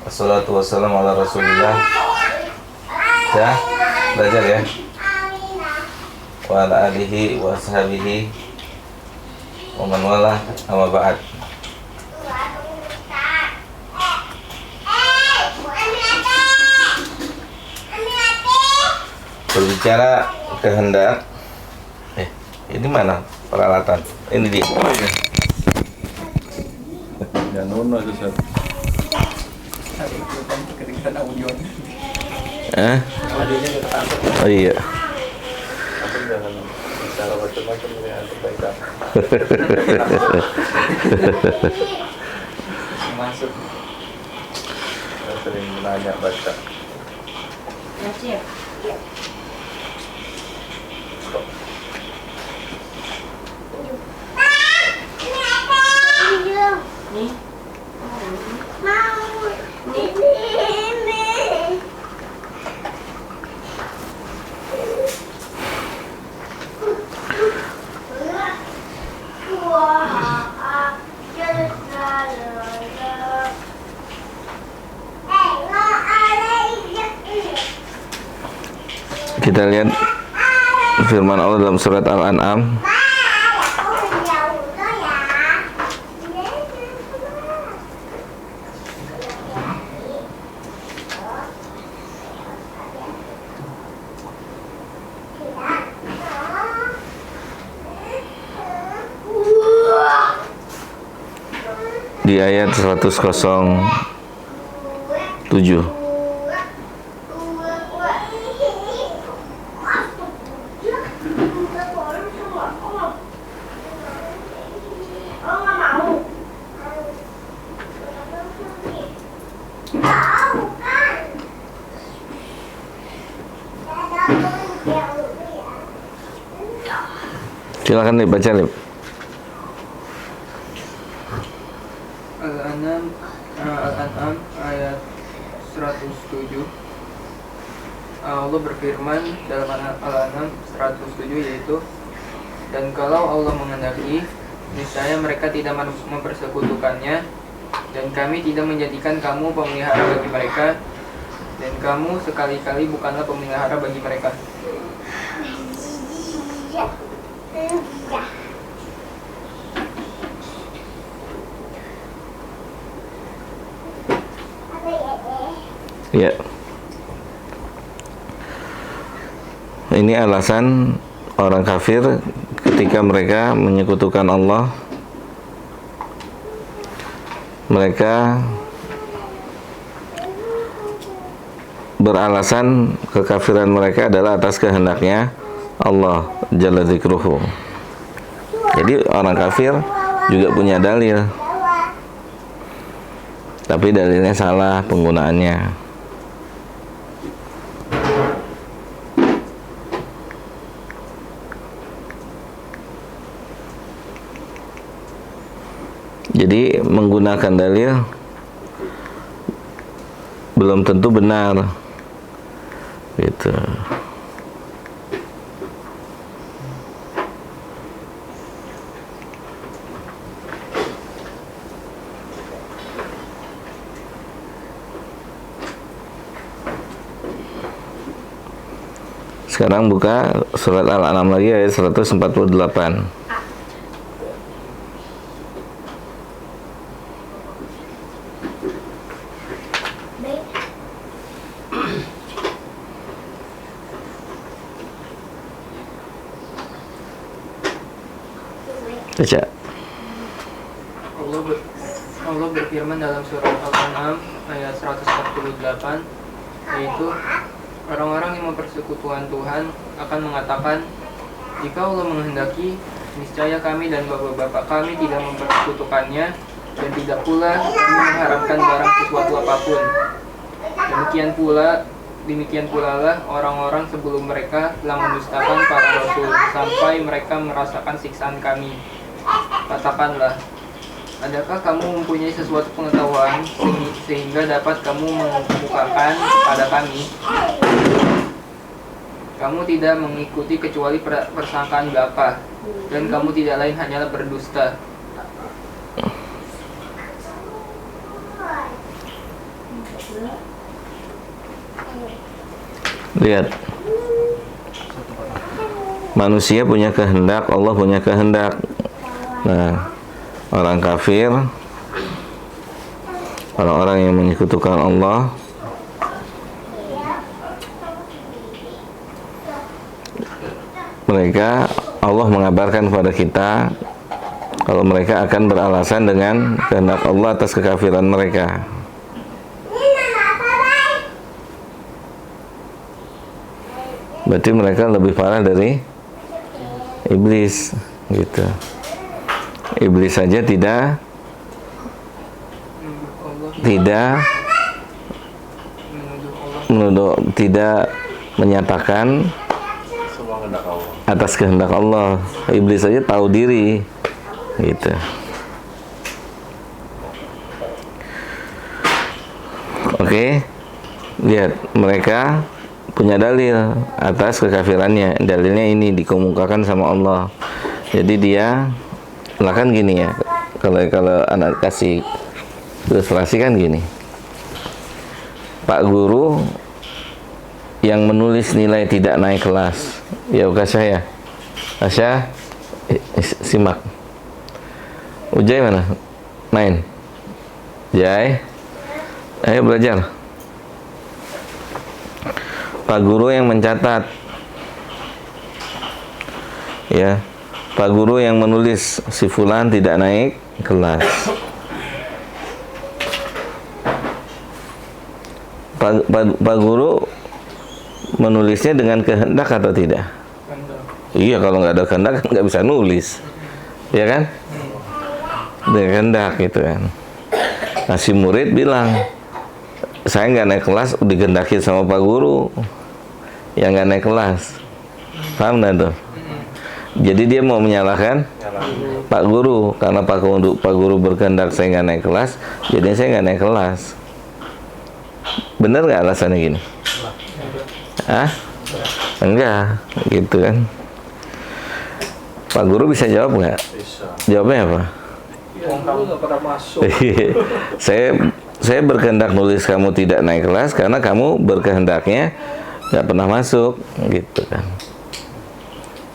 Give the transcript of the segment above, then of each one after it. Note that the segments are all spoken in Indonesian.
Assalatu wassalamu ala rasulillah. Ya, belajar ya. Wa ala alihi wa ashabihi wa man wala, amma ba'd. Berbicara kehendak. Ini mana peralatan? Ini dia. Ya nono itu Ustaz. Oh iya. Aku jangan bicara macam-macam ini antum baikkan. Masuk. Saya sering menanya baca. Siap. Nih. Kita lihat firman Allah dalam surat Al-An'am. Di ayat 107. Silakan dibaca, Lip. Al-An'am ayat 107. Allah berfirman dalam Al-An'am 107, yaitu, dan kalau Allah menghendaki, niscaya mereka tidak mempersekutukannya, dan kami tidak menjadikan kamu pemelihara bagi mereka, dan kamu sekali-kali bukanlah pemelihara bagi mereka. Ya. Ini alasan orang kafir ketika mereka menyekutukan Allah. Mereka beralasan kekafiran mereka adalah atas kehendaknya Allah Jalla Dzikruhu. Jadi orang kafir juga punya dalil, tapi dalilnya salah penggunaannya. Jadi menggunakan dalil belum tentu benar, gitu. Sekarang buka surat Al-An'am lagi ayat 148. Baca. Allah berfirman dalam surat Al-An'am ayat 148, yaitu, orang-orang yang mempersekutukan Tuhan akan mengatakan, jika Allah menghendaki, niscaya kami dan bapak-bapak kami tidak mempersekutukannya, dan tidak pula kami mengharapkan barang sesuatu apapun. Demikian pula lah orang-orang sebelum mereka telah mendustakan para rasul sampai mereka merasakan siksaan kami. Katakanlah, adakah kamu mempunyai sesuatu pengetahuan sehingga dapat kamu mengemukakan kepada kami? Kamu tidak mengikuti kecuali persangkaan belaka, dan kamu tidak lain hanyalah berdusta. Lihat. Manusia punya kehendak, Allah punya kehendak. Nah, orang kafir, orang-orang yang menyekutukan Allah, mereka, Allah mengabarkan kepada kita kalau mereka akan beralasan dengan kehendak Allah atas kekafiran mereka. Berarti mereka lebih parah dari iblis, gitu. Iblis saja tidak menuduh, tidak menyatakan Semua kehendak Allah. atas kehendak Allah. Iblis saja tahu diri, gitu. Oke, lihat, mereka punya dalil atas kekafirannya. Dalilnya ini dikemukakan sama Allah. Jadi dia, lah kan gini ya, kalau anak kasih ilustrasi kan gini. Pak guru yang menulis nilai tidak naik kelas, ya bukan saya. Asya, simak. Ujai mana? Main. Jai, ayo belajar. Pak guru yang mencatat, ya, Pak guru yang menulis si fulan tidak naik kelas. Pak guru menulisnya dengan kehendak atau tidak? Iya, kalau nggak ada kehendak nggak bisa nulis, ya kan? Dengan kehendak gitu kan. Nah, si murid bilang, saya nggak naik kelas, digendakin sama Pak guru yang nggak naik kelas. Paham nggak tuh? Jadi dia mau menyalahkan Pak guru, karena Pak guru berkehendak saya nggak naik kelas, jadinya saya nggak naik kelas. Bener nggak alasannya gini? Ah? Enggak, gitu kan? Pak guru bisa jawab nggak? Bisa. Jawabnya apa? Kamu nggak pernah masuk. Saya berkehendak nulis kamu tidak naik kelas karena kamu berkehendaknya nggak pernah masuk, gitu kan?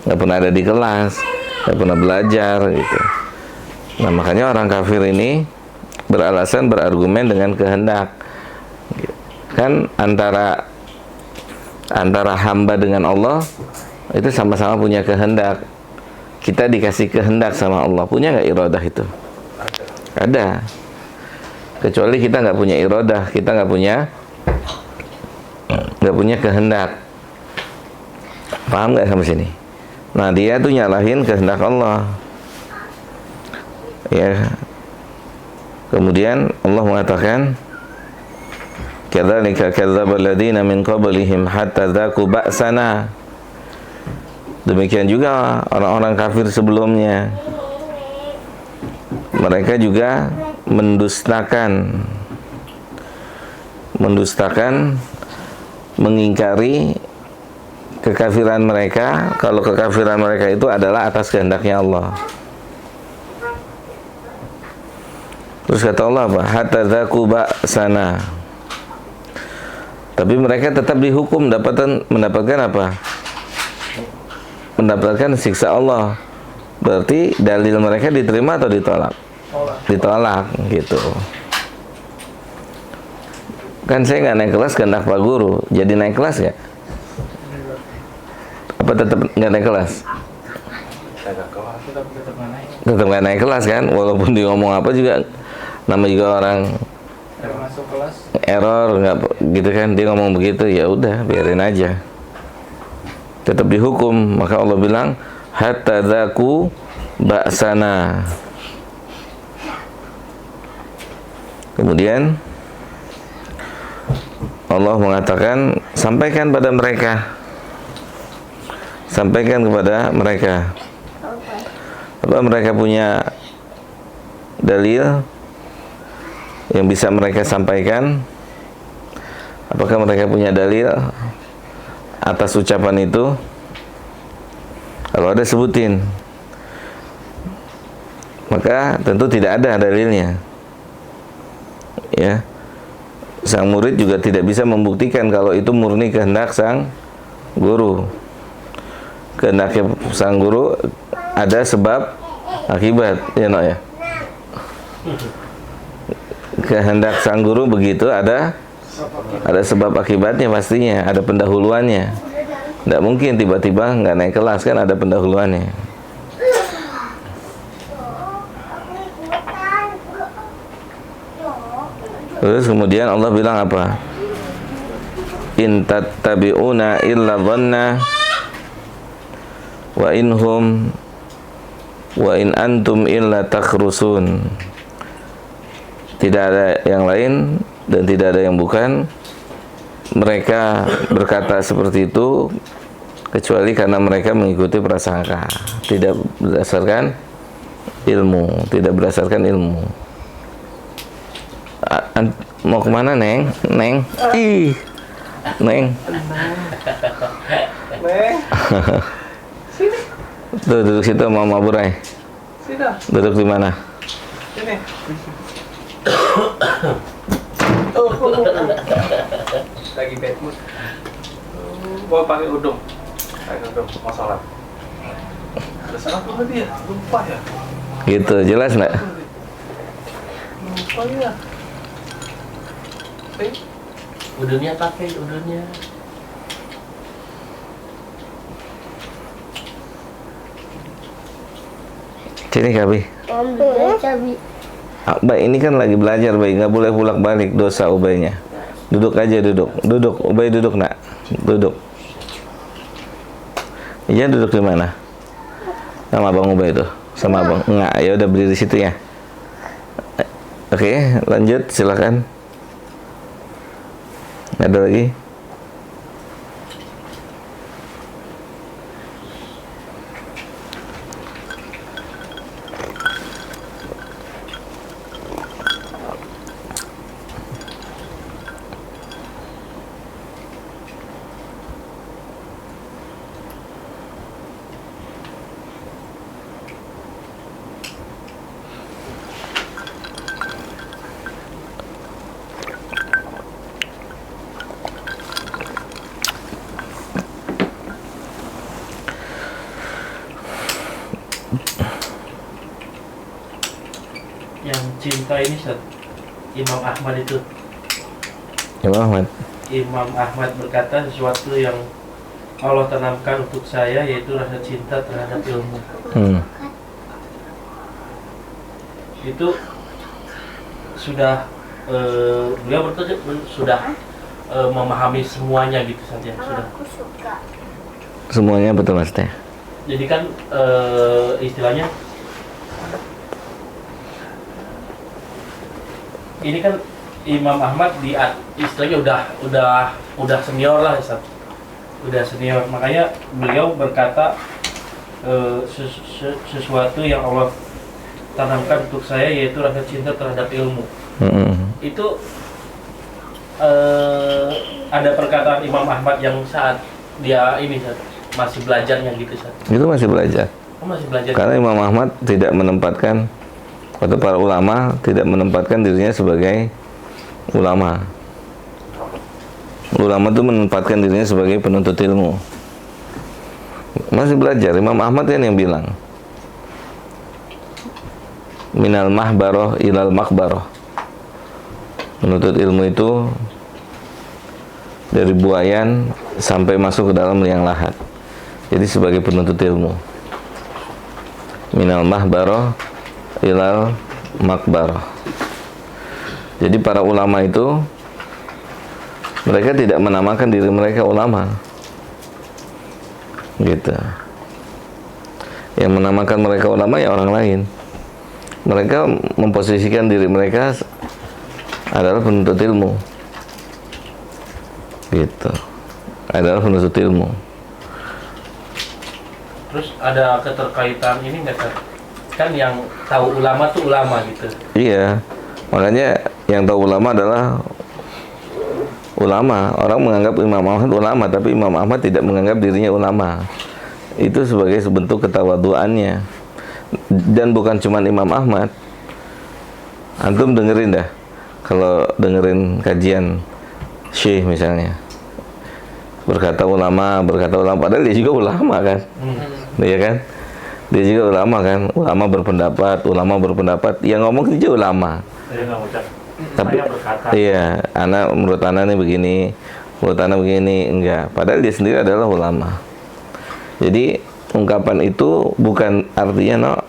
Nggak pernah ada di kelas, nggak pernah belajar, gitu. Nah, makanya orang kafir ini beralasan, berargumen dengan kehendak. Kan antara hamba dengan Allah itu sama-sama punya kehendak. Kita dikasih kehendak sama Allah. Punya nggak iradah itu? Ada. Kecuali kita nggak punya iradah, kita nggak punya kehendak. Paham nggak sampai sini? Nah, dia tuh nyalahin kehendak Allah. Ya. Kemudian Allah mengatakan, kadzalika kadzdzaba alladziina min qablihim hatta dzaqu ba'sana. Demikian juga orang-orang kafir sebelumnya. Mereka juga mendustakan, mengingkari kekafiran mereka, kalau kekafiran mereka itu adalah atas kehendaknya Allah. Terus kata Allah apa? Hatta dzaqu ba'sana. Tapi mereka tetap dihukum mendapatkan apa? Mendapatkan siksa Allah. Berarti dalil mereka diterima atau ditolak? Ditolak, gitu. Kan saya nggak naik kelas kehendak Pak guru, jadi naik kelas nggak? Apa tetap nggak naik kelas? Tetap nggak naik kelas kan? Walaupun dia ngomong apa juga, nama juga orang masuk kelas. Error nggak gitu kan, dia ngomong begitu, ya udah biarin aja, tetap dihukum. Maka Allah bilang hatta dzaqu ba'sana. Kemudian Allah mengatakan, sampaikan kepada mereka apa mereka punya dalil yang bisa mereka sampaikan. Apakah mereka punya dalil atas ucapan itu? Kalau ada sebutin. Maka tentu tidak ada dalilnya. Ya. Sang murid juga tidak bisa membuktikan kalau itu murni kehendak sang guru. Kehendaknya sang guru ada sebab akibat, ya no ya. Kehendak sang guru begitu ada sebab akibatnya, pastinya ada pendahuluannya. Tidak mungkin tiba-tiba nggak naik kelas, kan ada pendahuluannya. Terus kemudian Allah bilang apa? In tattabi'una illa dhanna wa in antum illa takhrusun. Tidak ada yang lain dan tidak ada yang bukan. Mereka berkata seperti itu kecuali karena mereka mengikuti prasangka, tidak berdasarkan ilmu, tidak berdasarkan ilmu. Mau kemana, Neng? Neng? Ih, Neng. Neng. Sini. Tuh, duduk situ, Mama Burai. Sini. Duduk di mana? Sini. Lagi bad mood. Gua pakai udung. Mau sholat. Ada salah apa dia? Lupa ya. Gitu, jelas nggak? Lupa ya. Udunnya pakai udunnya. Sini Kabi. Baik, ini kan lagi belajar, Baik, nggak boleh bolak-balik, dosa Ubaynya. Duduk aja, duduk. Ubay duduk, nak. Duduk. Iya, duduk di mana? Sama Abang Ubay itu, sama Abang. Enggak, ya udah berdiri di situ ya. Oke, lanjut, silakan. Ada lagi? Yang cinta ini Ustaz, Imam Ahmad itu. Imam Ahmad berkata sesuatu yang Allah tanamkan untuk saya, yaitu rasa cinta terhadap ilmu. Itu sudah beliau sudah memahami semuanya gitu saja sudah. Semuanya betul, Mas Teh. Jadi kan istilahnya ini kan Imam Ahmad istilahnya udah senior lah, Ustaz. Udah senior, makanya beliau berkata sesuatu yang Allah tanamkan untuk saya, yaitu rasa cinta terhadap ilmu. Itu ada perkataan Imam Ahmad yang saat dia ini masih belajarnya gitu, Ustaz. Itu masih belajar. Oh, masih belajar. Karena Imam Ahmad tidak menempatkan, atau para ulama tidak menempatkan dirinya sebagai ulama. Ulama itu menempatkan dirinya sebagai penuntut ilmu. Masih belajar. Imam Ahmad kan yang bilang, minal mahbaroh ilal makbaroh. Menuntut ilmu itu dari buayan sampai masuk ke dalam liang lahat. Jadi sebagai penuntut ilmu. Minal mahbaroh ilal makbaroh. Jadi para ulama itu, mereka tidak menamakan diri mereka ulama, gitu. Yang menamakan mereka ulama ya orang lain. Mereka memposisikan diri mereka adalah penuntut ilmu, gitu. Adalah penuntut ilmu. Terus ada keterkaitan ini nggak, Ustaz? Kan yang tahu ulama tuh ulama gitu. Iya, makanya yang tahu ulama adalah ulama. Orang menganggap Imam Ahmad ulama, tapi Imam Ahmad tidak menganggap dirinya ulama. Itu sebagai bentuk ketawaduannya. Dan bukan cuma Imam Ahmad. Antum dengerin dah, kalau dengerin kajian Syekh misalnya, berkata ulama, padahal dia juga ulama kan, iya kan? Dia juga ulama kan, ulama berpendapat, yang ngomong itu juga ulama. Saya nggak ucap. Tapi Saya berkata. iya, menurut anak nih begini, menurut anak begini, enggak. Padahal dia sendiri adalah ulama. Jadi ungkapan itu bukan artinya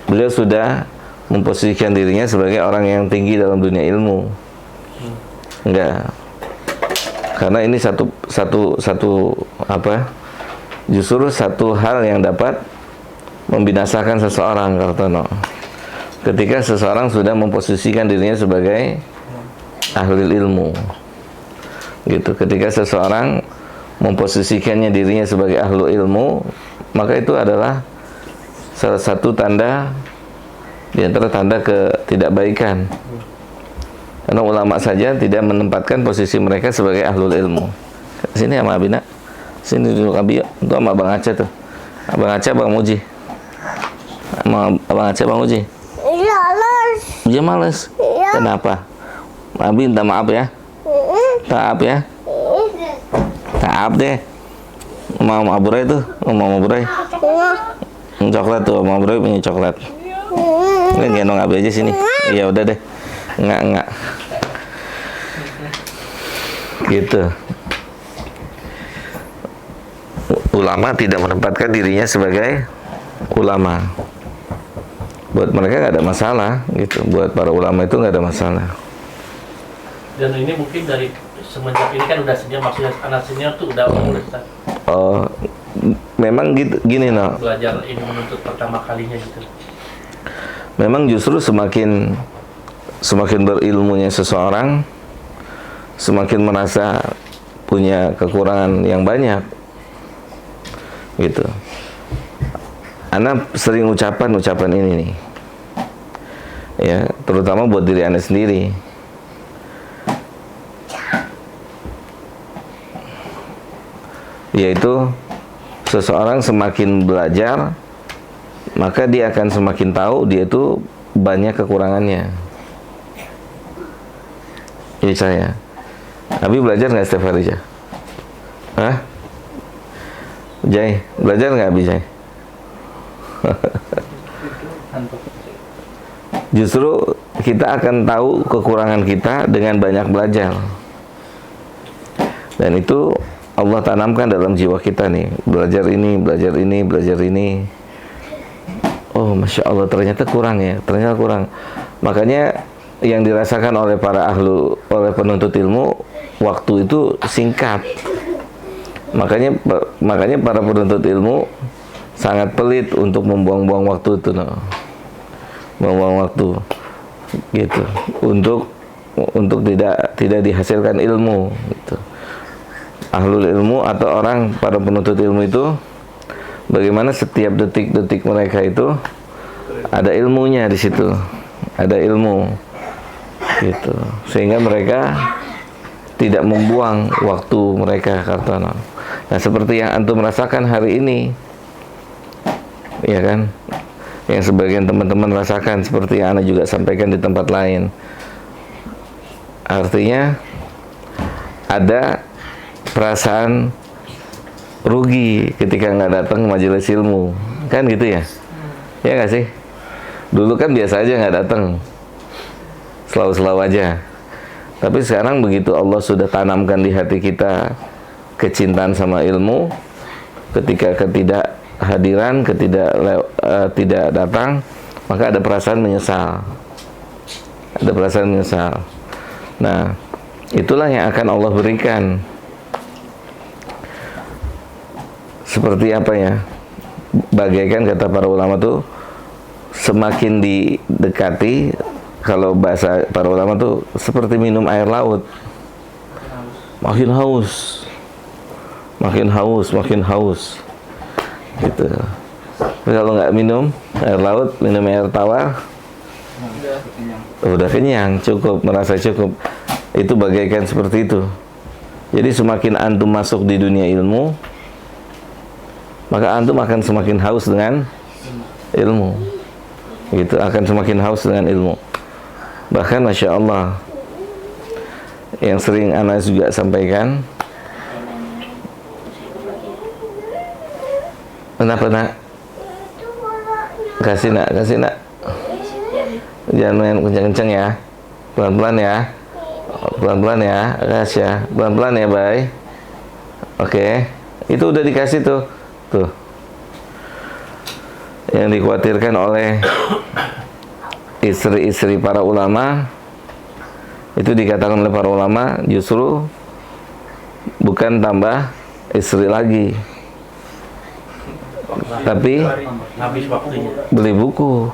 beliau sudah memposisikan dirinya sebagai orang yang tinggi dalam dunia ilmu. Enggak. Karena ini justru satu hal yang dapat membinasakan seseorang, Kartono. Ketika seseorang sudah memposisikan dirinya sebagai ahli ilmu. Gitu. Ketika seseorang memposisikannya dirinya sebagai ahli ilmu, maka itu adalah salah satu tanda di antara tanda ketidakbaikan. Karena ulama saja tidak menempatkan posisi mereka sebagai ahlul ilmu. Sini sama Abi, nak. Sini duduk Abi, untuk sama Abang Aceh tuh. Abang Aceh, Bang Muji. Sama Abang Aceh, Bang Muji. Dia males. Kenapa? Abi minta maaf ya. Maaf ya. Maaf deh. Mau Aburai tuh, mau Aburai. Coklat tuh, mau Aburai punya coklat. Ini gendong Abi aja sini. Iya udah deh. Enggak. Gitu. Ulama tidak menempatkan dirinya sebagai ulama. Buat mereka nggak ada masalah, gitu. Buat para ulama itu nggak ada masalah. Dan ini mungkin dari semenjak ini kan udah senior, maksudnya anak senior tuh udah Ustaz. Oh, memang gitu, gini no. Belajar ini menuntut pertama kalinya gitu. Memang justru semakin berilmunya seseorang, semakin merasa punya kekurangan yang banyak, gitu. Ana sering ucapan ini nih, ya, terutama buat diri Ana sendiri. Yaitu seseorang semakin belajar, maka dia akan semakin tahu dia itu banyak kekurangannya. Ini saya. Abi belajar nggak setiap hari, Jai? Hah? Jai, belajar nggak Abi, Jai? Justru kita akan tahu kekurangan kita dengan banyak belajar. Dan itu Allah tanamkan dalam jiwa kita nih. Belajar ini. Oh, Masya Allah, ternyata kurang ya. Ternyata kurang. Makanya yang dirasakan oleh oleh penuntut ilmu, waktu itu singkat. Makanya para penuntut ilmu sangat pelit untuk membuang-buang waktu itu, no. Membuang waktu, gitu, untuk tidak dihasilkan ilmu, gitu. Ahlul ilmu atau para penuntut ilmu itu, bagaimana setiap detik-detik mereka itu ada ilmunya di situ, ada ilmu, gitu, sehingga mereka tidak membuang waktu mereka, Kartono. Nah, seperti yang antum merasakan hari ini, ya kan, yang sebagian teman-teman rasakan, seperti yang Ana juga sampaikan di tempat lain. Artinya ada perasaan rugi ketika nggak datang majelis ilmu, kan gitu ya? Ya nggak sih? Dulu kan biasa aja nggak datang, selalu aja. Tapi sekarang begitu Allah sudah tanamkan di hati kita kecintaan sama ilmu, ketika ketidakhadiran, tidak datang, maka ada perasaan menyesal. Ada perasaan menyesal. Nah, itulah yang akan Allah berikan. Seperti apa ya? Bagaikan kata para ulama tuh, semakin didekati, kalau bahasa para ulama tuh seperti minum air laut. Makin haus. Gitu. Tapi kalau nggak minum air laut, minum air tawar, udah kenyang, cukup, merasa cukup. Itu bagaikan seperti itu. Jadi semakin antum masuk di dunia ilmu, maka antum akan semakin haus dengan ilmu. Gitu, akan semakin haus dengan ilmu. Bahkan Masya Allah, yang sering Ana juga sampaikan. Kenapa nak? Kasih nak. Jangan main kencang-kencang ya. Pelan-pelan ya. Pelan-pelan ya, kasih ya. Pelan-pelan ya, Bay. Oke. Itu udah dikasih tuh. Tuh. Yang dikhawatirkan oleh istri-istri para ulama, itu dikatakan oleh para ulama justru bukan tambah istri lagi, tapi habis waktunya. beli buku.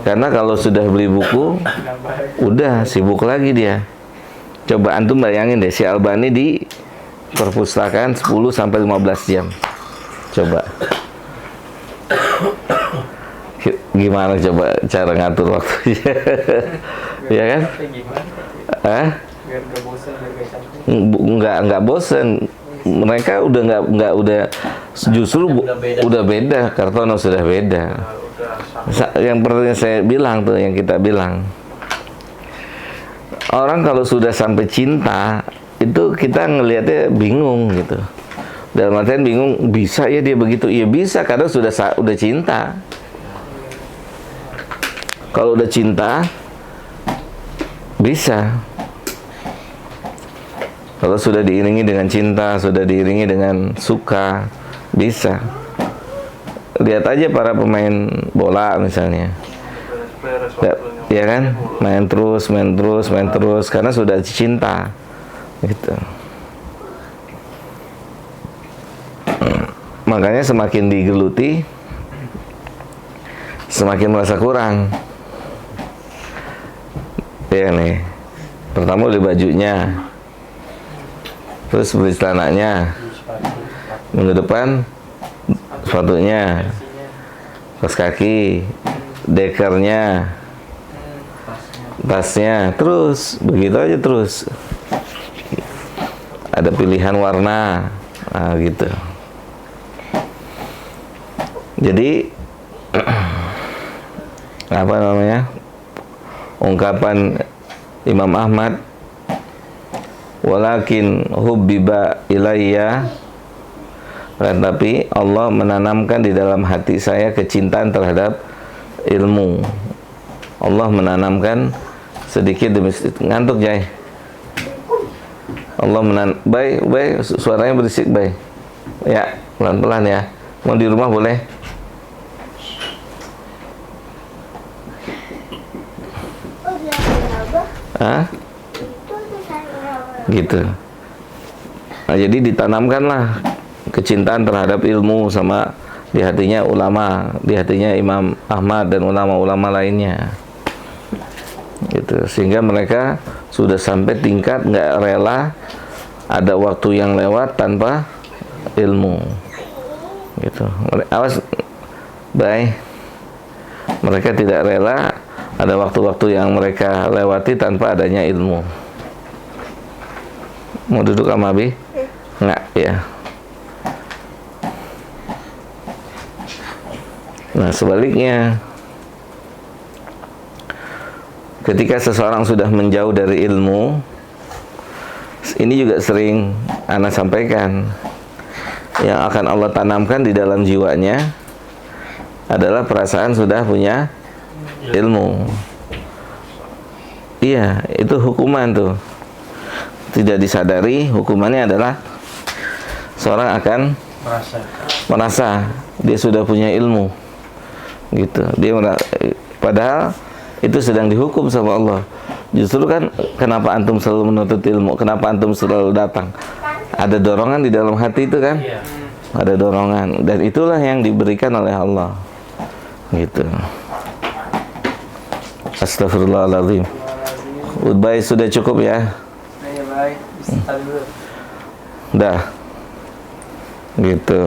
Karena kalau sudah beli buku, udah sibuk lagi dia. Coba antum bayangin deh, si Albani di perpustakaan 10 sampai 15 jam. Coba. Gimana coba cara ngatur waktunya? Ya kan? Gimana? Biar gak bosan, biar gak capek. Nggak bosen. Mereka udah justru udah beda. Kartono sudah beda. Yang pertama saya bilang tuh, yang kita bilang, orang kalau sudah sampai cinta itu kita ngelihatnya bingung gitu. Dalam artian bingung, bisa ya dia begitu? Iya bisa, karena sudah cinta. Kalau udah cinta bisa. Kalau sudah diiringi dengan cinta, sudah diiringi dengan suka, bisa. Lihat aja para pemain bola misalnya. Ya kan? Main terus karena sudah cinta. Gitu. Makanya semakin digeluti, semakin merasa kurang. Ya nih, pertama beli bajunya, terus beli celananya, minggu depan sepatunya, kaos kaki, dekernya, tasnya, terus begitu aja terus. Ada pilihan warna, nah gitu. Jadi apa namanya, ungkapan Imam Ahmad, walakin hubbiba ilayya, tetapi Allah menanamkan di dalam hati saya kecintaan terhadap ilmu. Allah menanamkan sedikit demi sedikit. Ngantuk Jai. Allah Bay, suaranya berisik Bay. Ya, pelan-pelan ya. Mau di rumah boleh? Hah? Gitu. Nah, jadi ditanamkanlah kecintaan terhadap ilmu sama di hatinya ulama, di hatinya Imam Ahmad dan ulama-ulama lainnya. Gitu. Sehingga mereka sudah sampai tingkat nggak rela ada waktu yang lewat tanpa ilmu. Gitu. Awas, Bay. Mereka tidak rela ada waktu-waktu yang mereka lewati tanpa adanya ilmu. Mau duduk sama Abi? Enggak, ya. Nah, sebaliknya, ketika seseorang sudah menjauh dari ilmu, ini juga sering Ana sampaikan, yang akan Allah tanamkan di dalam jiwanya adalah perasaan sudah punya ilmu. Iya, itu hukuman tuh. Tidak disadari, hukumannya adalah seorang akan merasa dia sudah punya ilmu. Gitu. Padahal itu sedang dihukum sama Allah. Justru kan, kenapa antum selalu menuntut ilmu? Kenapa antum selalu datang? Ada dorongan di dalam hati itu kan? Ada dorongan, dan itulah yang diberikan oleh Allah. Gitu. Astagfirullahaladzim. Baik, sudah cukup ya? Ya baik, bisa dulu. Dah. Gitu.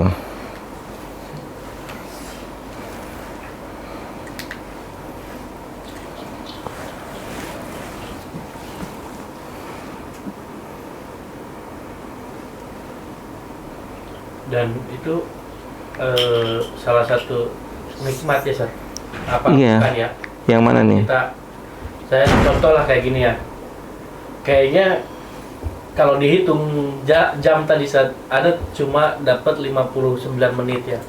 Dan itu salah satu nikmat ya, Sir. Apa Iya. bukan ya? Yang mana nih? Saya contoh lah kayak gini ya. kayaknya kalau dihitung jam tadi saat ada cuma dapat 59 menit ya.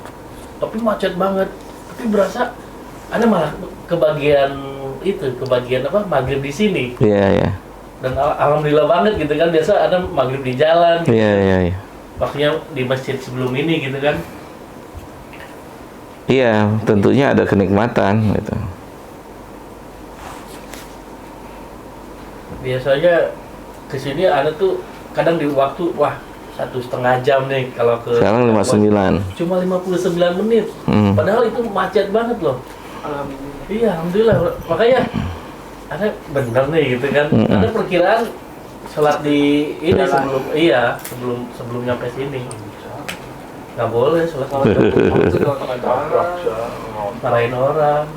Tapi macet banget. Tapi berasa ada malah kebagian apa maghrib di sini. Iya, iya. Dan alhamdulillah banget gitu kan, biasa ada maghrib di jalan gitu. Iya, iya, iya. Waktunya di masjid sebelum ini gitu kan. Iya, tentunya ada kenikmatan gitu. Biasanya kesini ada tuh kadang di waktu 1,5 jam nih kalau ke Sekarang 59. cuma 59 menit. Padahal itu macet banget loh. Alhamdulillah. Iya, alhamdulillah. Makanya ada bener nih gitu kan. Ada perkiraan sholat di ini sebelum nyampe sini. Nggak boleh sholat Itu doang marahin orang.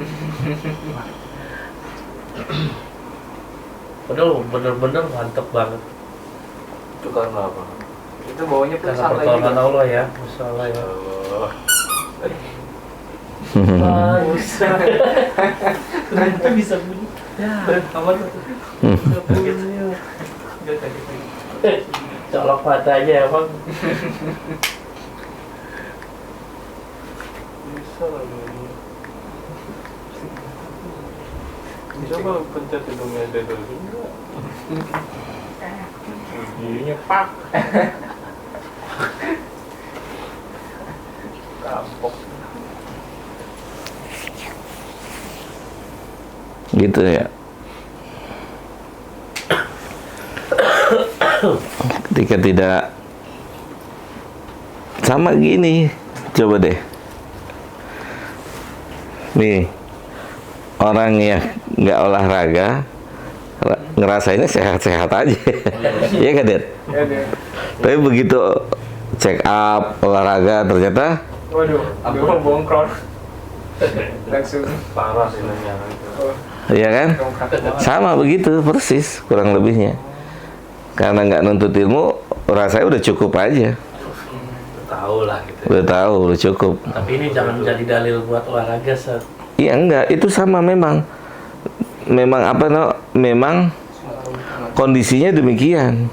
Padahal bener-bener mantep banget. Itu karena apa? Itu bawanya pun Karena santai pertolongan juga. Allah ya, Masya Allah ya. Allah. Bisa. Ternyata bisa bunyi. Ya, aman tuh. Colok matanya emang. Bisa lagi. Coba pencet hidungnya dia dulu. Bunyinya pak. Kapok. Gitu ya. Ketika tidak sama gini, coba deh. Nih, orang yang nggak olahraga ngerasainnya sehat-sehat aja. Iya kan, Det? Ya deh. Tapi begitu check up olahraga ternyata Waduh, gua bongkrong. Langsung Parah sih nanya. ya kan? bongkar. Sama begitu persis kurang lebihnya. Karena nggak nuntut ilmu, rasanya udah cukup aja. Tahu lah gitu. Udah tahu, udah cukup. Tapi ini jangan jadi dalil buat olahraga, Seth. Iya enggak, itu sama memang memang kondisinya demikian.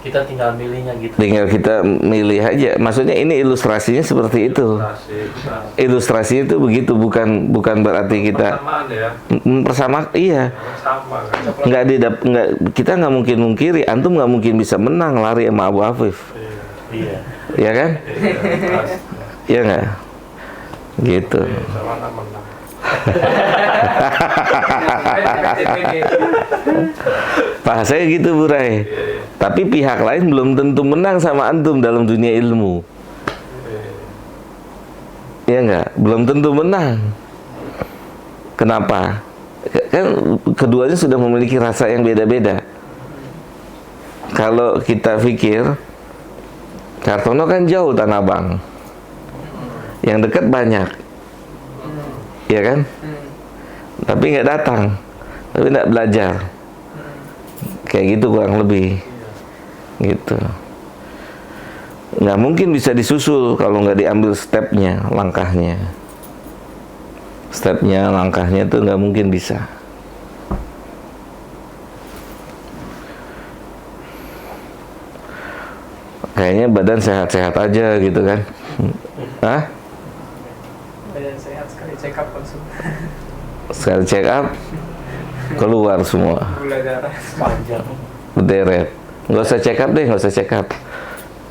Kita tinggal milihnya gitu. Tinggal kita milih aja. Maksudnya ini ilustrasinya seperti itu. Ilustrasinya itu begitu, bukan berarti kita Persamaan ya. bersama. Iya. Sama kan. Nggak, kita nggak mungkin mungkiri. Antum nggak mungkin bisa menang lari sama Abu Afif. Iya. Ya kan? Iya nggak? Gitu. Sama menang. Bahasanya gitu, Burai. Tapi pihak lain belum tentu menang sama antum dalam dunia ilmu. Iya nggak? Belum tentu menang. Kenapa? Kan keduanya sudah memiliki rasa yang beda-beda. Kalau kita pikir, Kartono kan jauh Tanah Abang. Yang dekat banyak. Iya kan? Tapi nggak datang. Tapi nggak belajar. Kayak gitu kurang lebih. Gitu. Nggak mungkin bisa disusul kalau nggak diambil stepnya, langkahnya. Stepnya, langkahnya itu nggak mungkin bisa. Kayaknya badan sehat-sehat aja gitu kan. Hah? Badan sehat sekali check up langsung. Sekali check up keluar semua, Gula darah. Panjang. berderet. Nggak usah check up deh, nggak usah check up.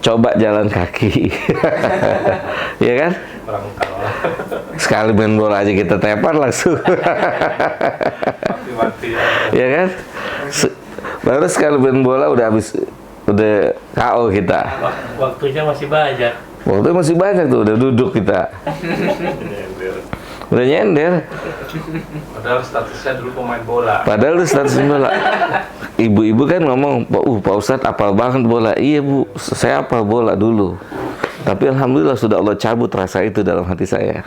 Coba jalan kaki. Iya kan? Berangkat lah. Sekali main bola aja kita tepar langsung. Mati-mati ya. Iya kan? Baru sekali main bola udah habis, udah KO kita. Waktunya masih banyak. Waktu masih banyak tuh, udah duduk kita. Udah nyender. Padahal statusnya dulu pemain bola. Padahal itu status bola. Ibu-ibu kan ngomong, Pak Ustadz apal banget bola. Iya Bu, saya apal bola dulu. Tapi alhamdulillah sudah Allah cabut rasa itu dalam hati saya.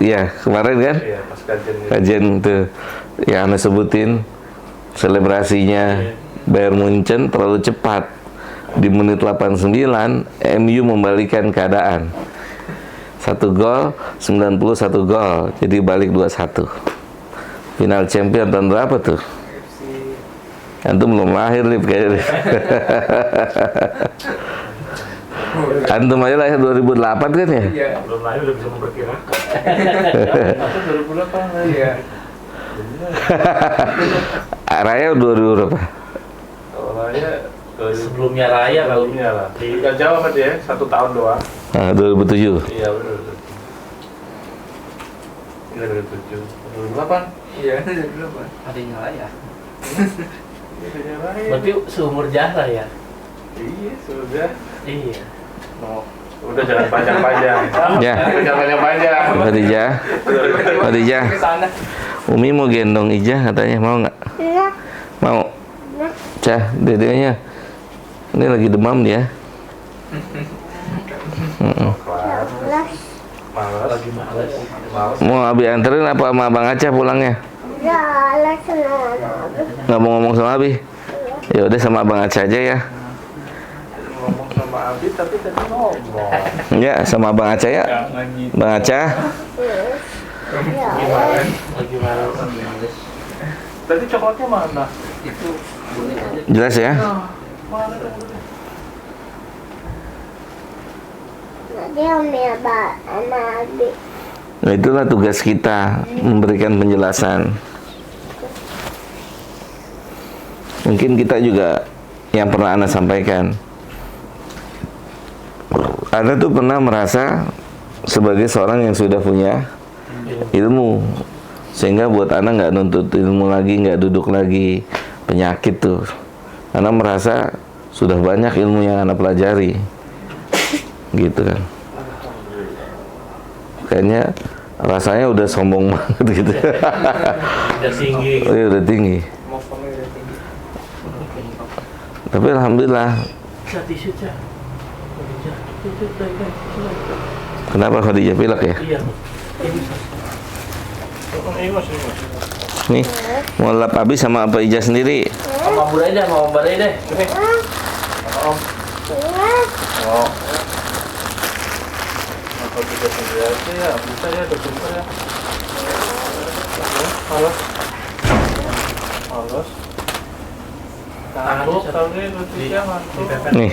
Iya, kemarin kan? Iya, pas kajian itu. Kajian tuh yang Anda sebutin, selebrasinya Bayern Munchen terlalu cepat. Di menit 89 MU membalikan keadaan. 1 gol, 91 gol. Jadi balik 2-1. Final champion tahun berapa tuh? FC. Antum belum lahir nih kayaknya. Antum aja lahir 2008 kan ya? Iya. Belum lahir udah bisa memperkirakan. Itu 2008 Iya. Raya 2000 berapa? Kalau Raya Sebelumnya Raya kali. sebelumnya lah. Nggak jauh sama dia, 1 tahun doang. Nah, 2007. Iya benar. Iya 2007. 2008. Iya, dulu Pak. Adanya lah ya. Iya kayaknya Raya. Berarti seumur Zahra ya? Iya sudah. Iya. No. Udah jangan panjang-panjang. Ya. Jangan panjang-panjang. Khadijah. Khadijah. Ke sana. Umi mau gendong Ijah katanya, mau nggak? Mau. Cah, dedenya. Ini lagi demam dia. Malas. Lagi males. Malas. Mau Abi anterin apa sama Abang Aca pulangnya? Nggak mau ngomong sama Abi? Ya udah sama Abang Aca aja ya. Ngomong sama Abi tapi tadi ngomong. Ya, sama Abang Aca ya. Jangan gitu. Bang Aca. Gimana? Lagi males. Tadi coklatnya mana? Itu boleh aja. Jelas ya? Mana tuh? Nah, itulah tugas kita, memberikan penjelasan. Mungkin kita juga yang pernah Ana sampaikan. Ana tuh pernah merasa sebagai seorang yang sudah punya ilmu, sehingga buat Ana nggak nuntut ilmu lagi, nggak duduk lagi penyakit tuh. Ana merasa sudah banyak ilmu yang Ana pelajari, gitu kan. Kayaknya rasanya udah sombong banget gitu. Udah tinggi. Oh, iya, udah tinggi. Mau komen udah tinggi. Tapi alhamdulillah. Cah, tisu cah. Khadijah. Tisu, baik. Kenapa Khadijah pilek ya? Iya. Ini mas. Nih, mau lap habis sama apa Ijah sendiri? Sama Bunda deh, sama Mbak deh. Sini. Oh. Apa juga sendiri aja ya? Bisa ya, udah pintar ya. Malas. Malas. Ngantuk, tapi lucunya ngantuk. Nih.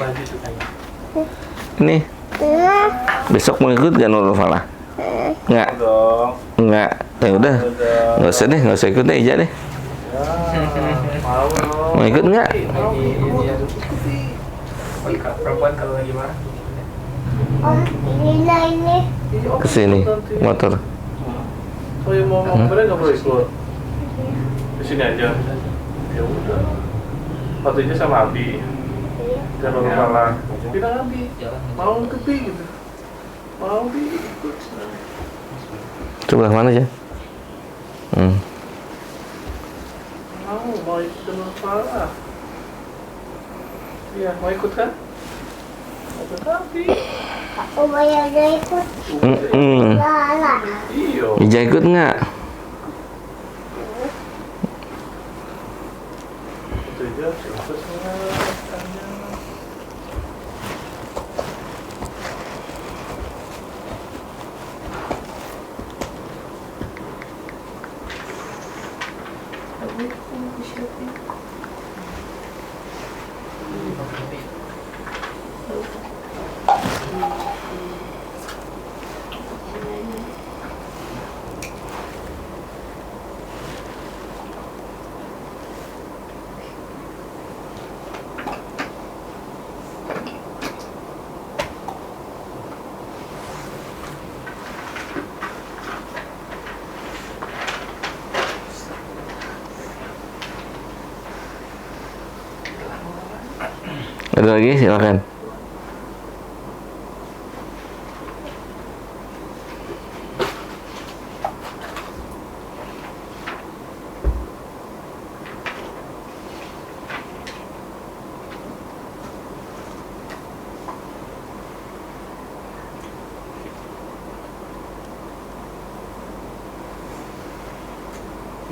Ini besok mau ikut gak Nurul Falah? Nggak, Dong. nggak. Ya udah, nggak usah deh, nggak usah ikut deh Ijah deh. Ya, mau dong. Mau ikut nggak? Lagi dia perempuan kalau lagi marah. Kesini, motor. Oh iya mau kemarin nggak boleh ikut. Di sini aja. Ya udah. Waktunya sama Abi. Jangan salah. Bilang Abi. Mau ke Bi gitu. Mau Bi ikut. Sebelah mana aja? Mau ikut dengan Farah. Iya, mau ikut kan? Mau ikut Abi. Iya. Ijah ikut nggak? Itu aja. Terusnya tanya. Ada lagi, silakan.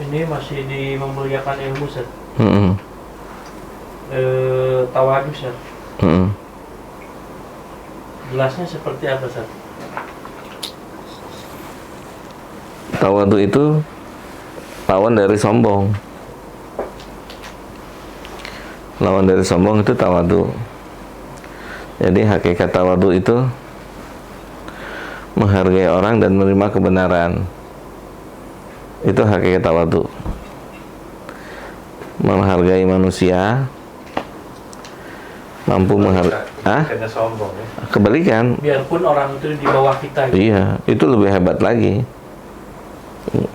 Ini masih di memuliakan ilmu, Seth. Hmm. Tawadu, Seth. Hmm. Jelasnya seperti apa, Seth? Tawadu itu lawan dari sombong. Lawan dari sombong itu tawadu. Jadi hakikat tawadu itu menghargai orang dan menerima kebenaran. Itu hakikat tawadu. Menghargai manusia, mampu menghargai. Kayaknya sombong ya. Kebalikan. Biarpun orang itu di bawah kita gitu. Iya, itu lebih hebat lagi.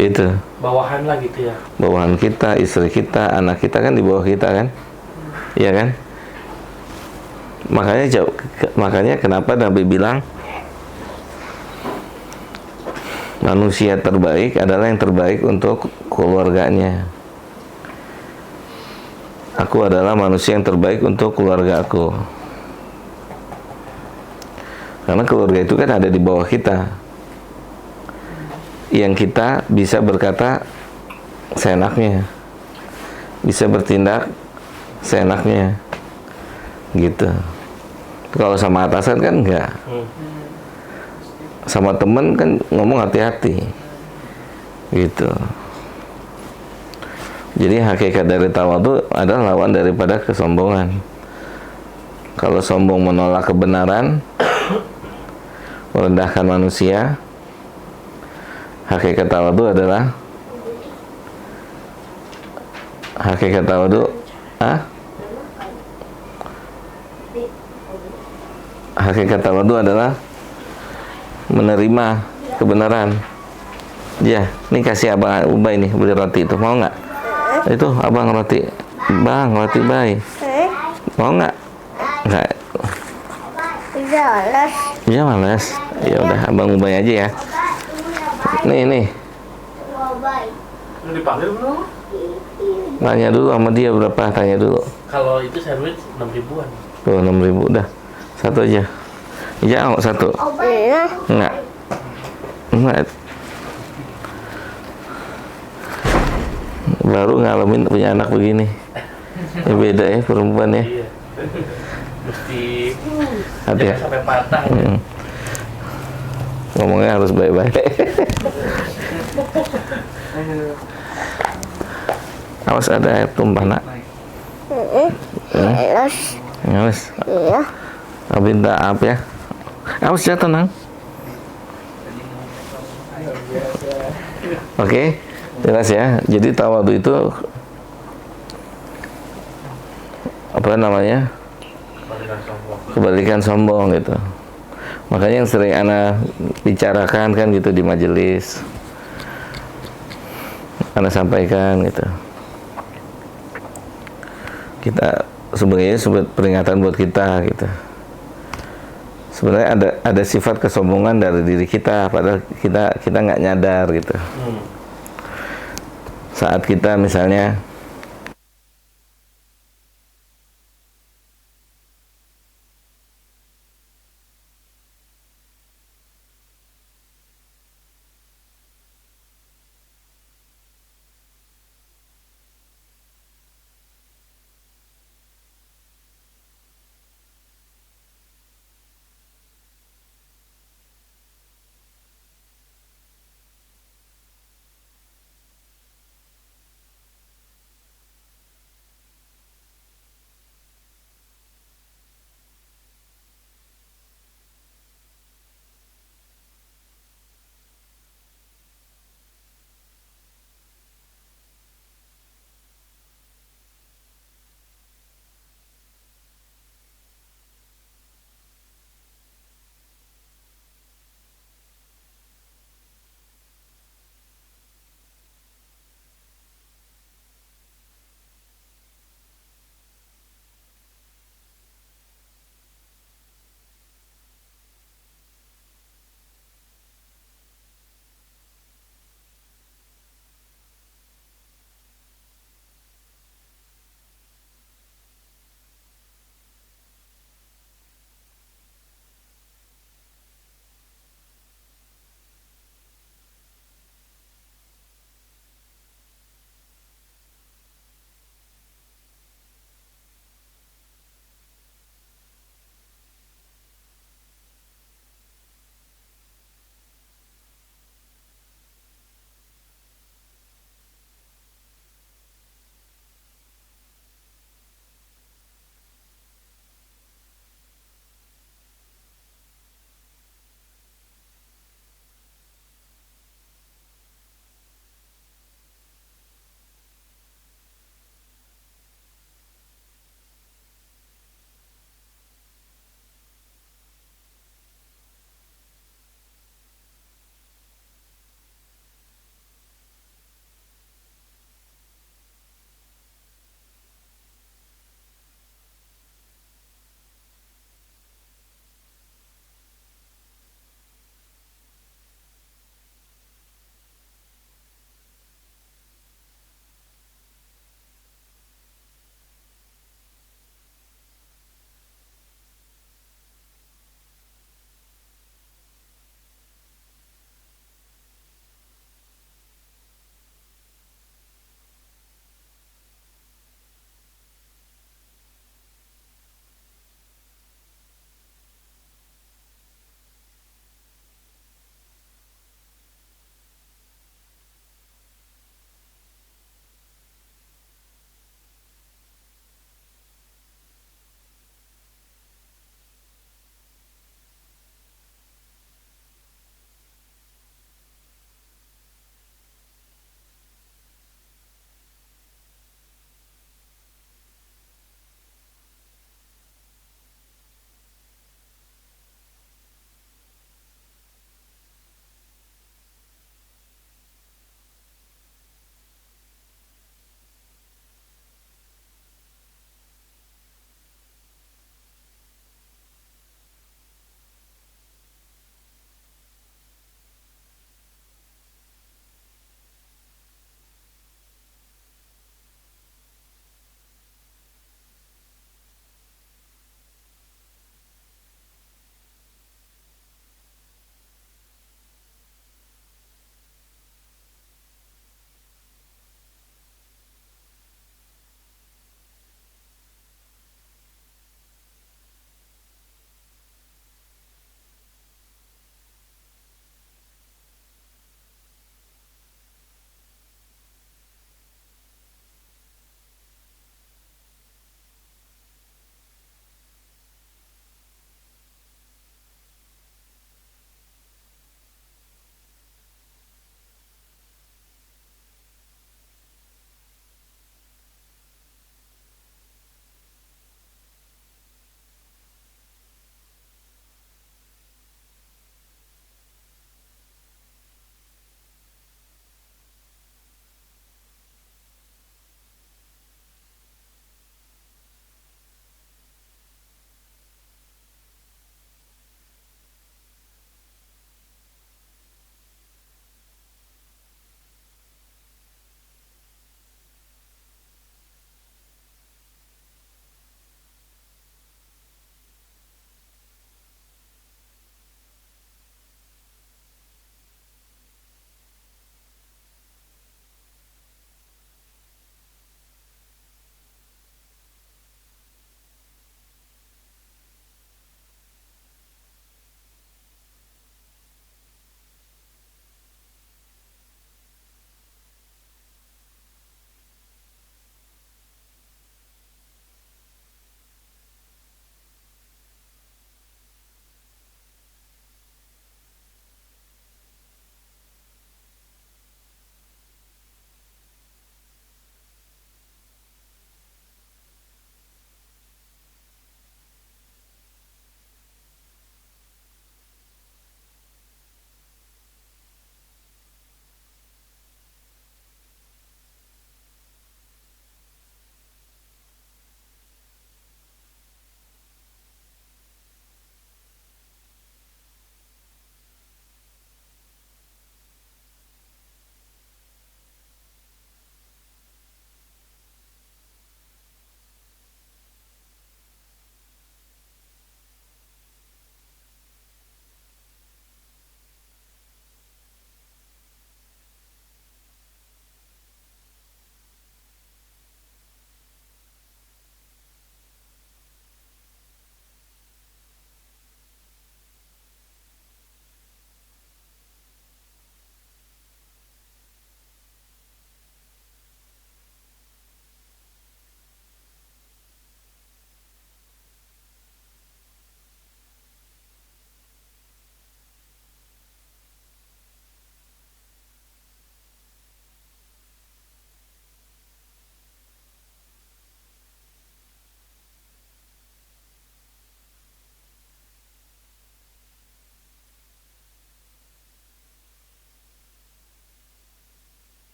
Itu Bawahan lah gitu ya. bawahan kita, istri kita, anak kita kan di bawah kita kan, iya kan? Makanya kenapa Nabi bilang manusia terbaik adalah yang terbaik untuk keluarganya. Aku adalah manusia yang terbaik untuk keluarga aku. Karena keluarga itu kan ada di bawah kita. Yang kita bisa berkata seenaknya, bisa bertindak seenaknya, gitu. Kalau sama atasan kan enggak. Sama temen kan ngomong hati-hati, gitu. Jadi hakikat dari tawadu adalah lawan daripada kesombongan. Kalau sombong menolak kebenaran, merendahkan manusia, hakikat tawadu adalah hakikat tawadu hakikat tawadu adalah menerima kebenaran. Ya, ini kasih abang Ubay nih beli roti itu, mau nggak? Itu abang roti, bang roti Bay, mau nggak? Nggak. Iya malas. Ya udah abang Ubay aja ya. Nih. Lu dipanggil belum? Tanya dulu sama dia berapa, tanya dulu. Kalau itu sandwich 6 ribuan. Tuh 6.000 dah. Satu aja. Iya, satu. Enggak. Baru ngalamin punya anak begini. Ya beda ya perempuan ya. Iya. Mesti Hati ya. jangan sampai patah ya. Ngomongnya harus baik-baik. Awas ada air tumpah nak. Awas. Minta apa ya? Awas ya, tenang. Oke, jelas ya. Jadi tawadu itu apa namanya? Kebalikan sombong gitu. Makanya yang sering ana bicarakan kan gitu di majelis, ana sampaikan gitu. Kita sebenarnya peringatan buat kita gitu. Sebenarnya ada sifat kesombongan dari diri kita, padahal kita nggak nyadar gitu. Saat kita misalnya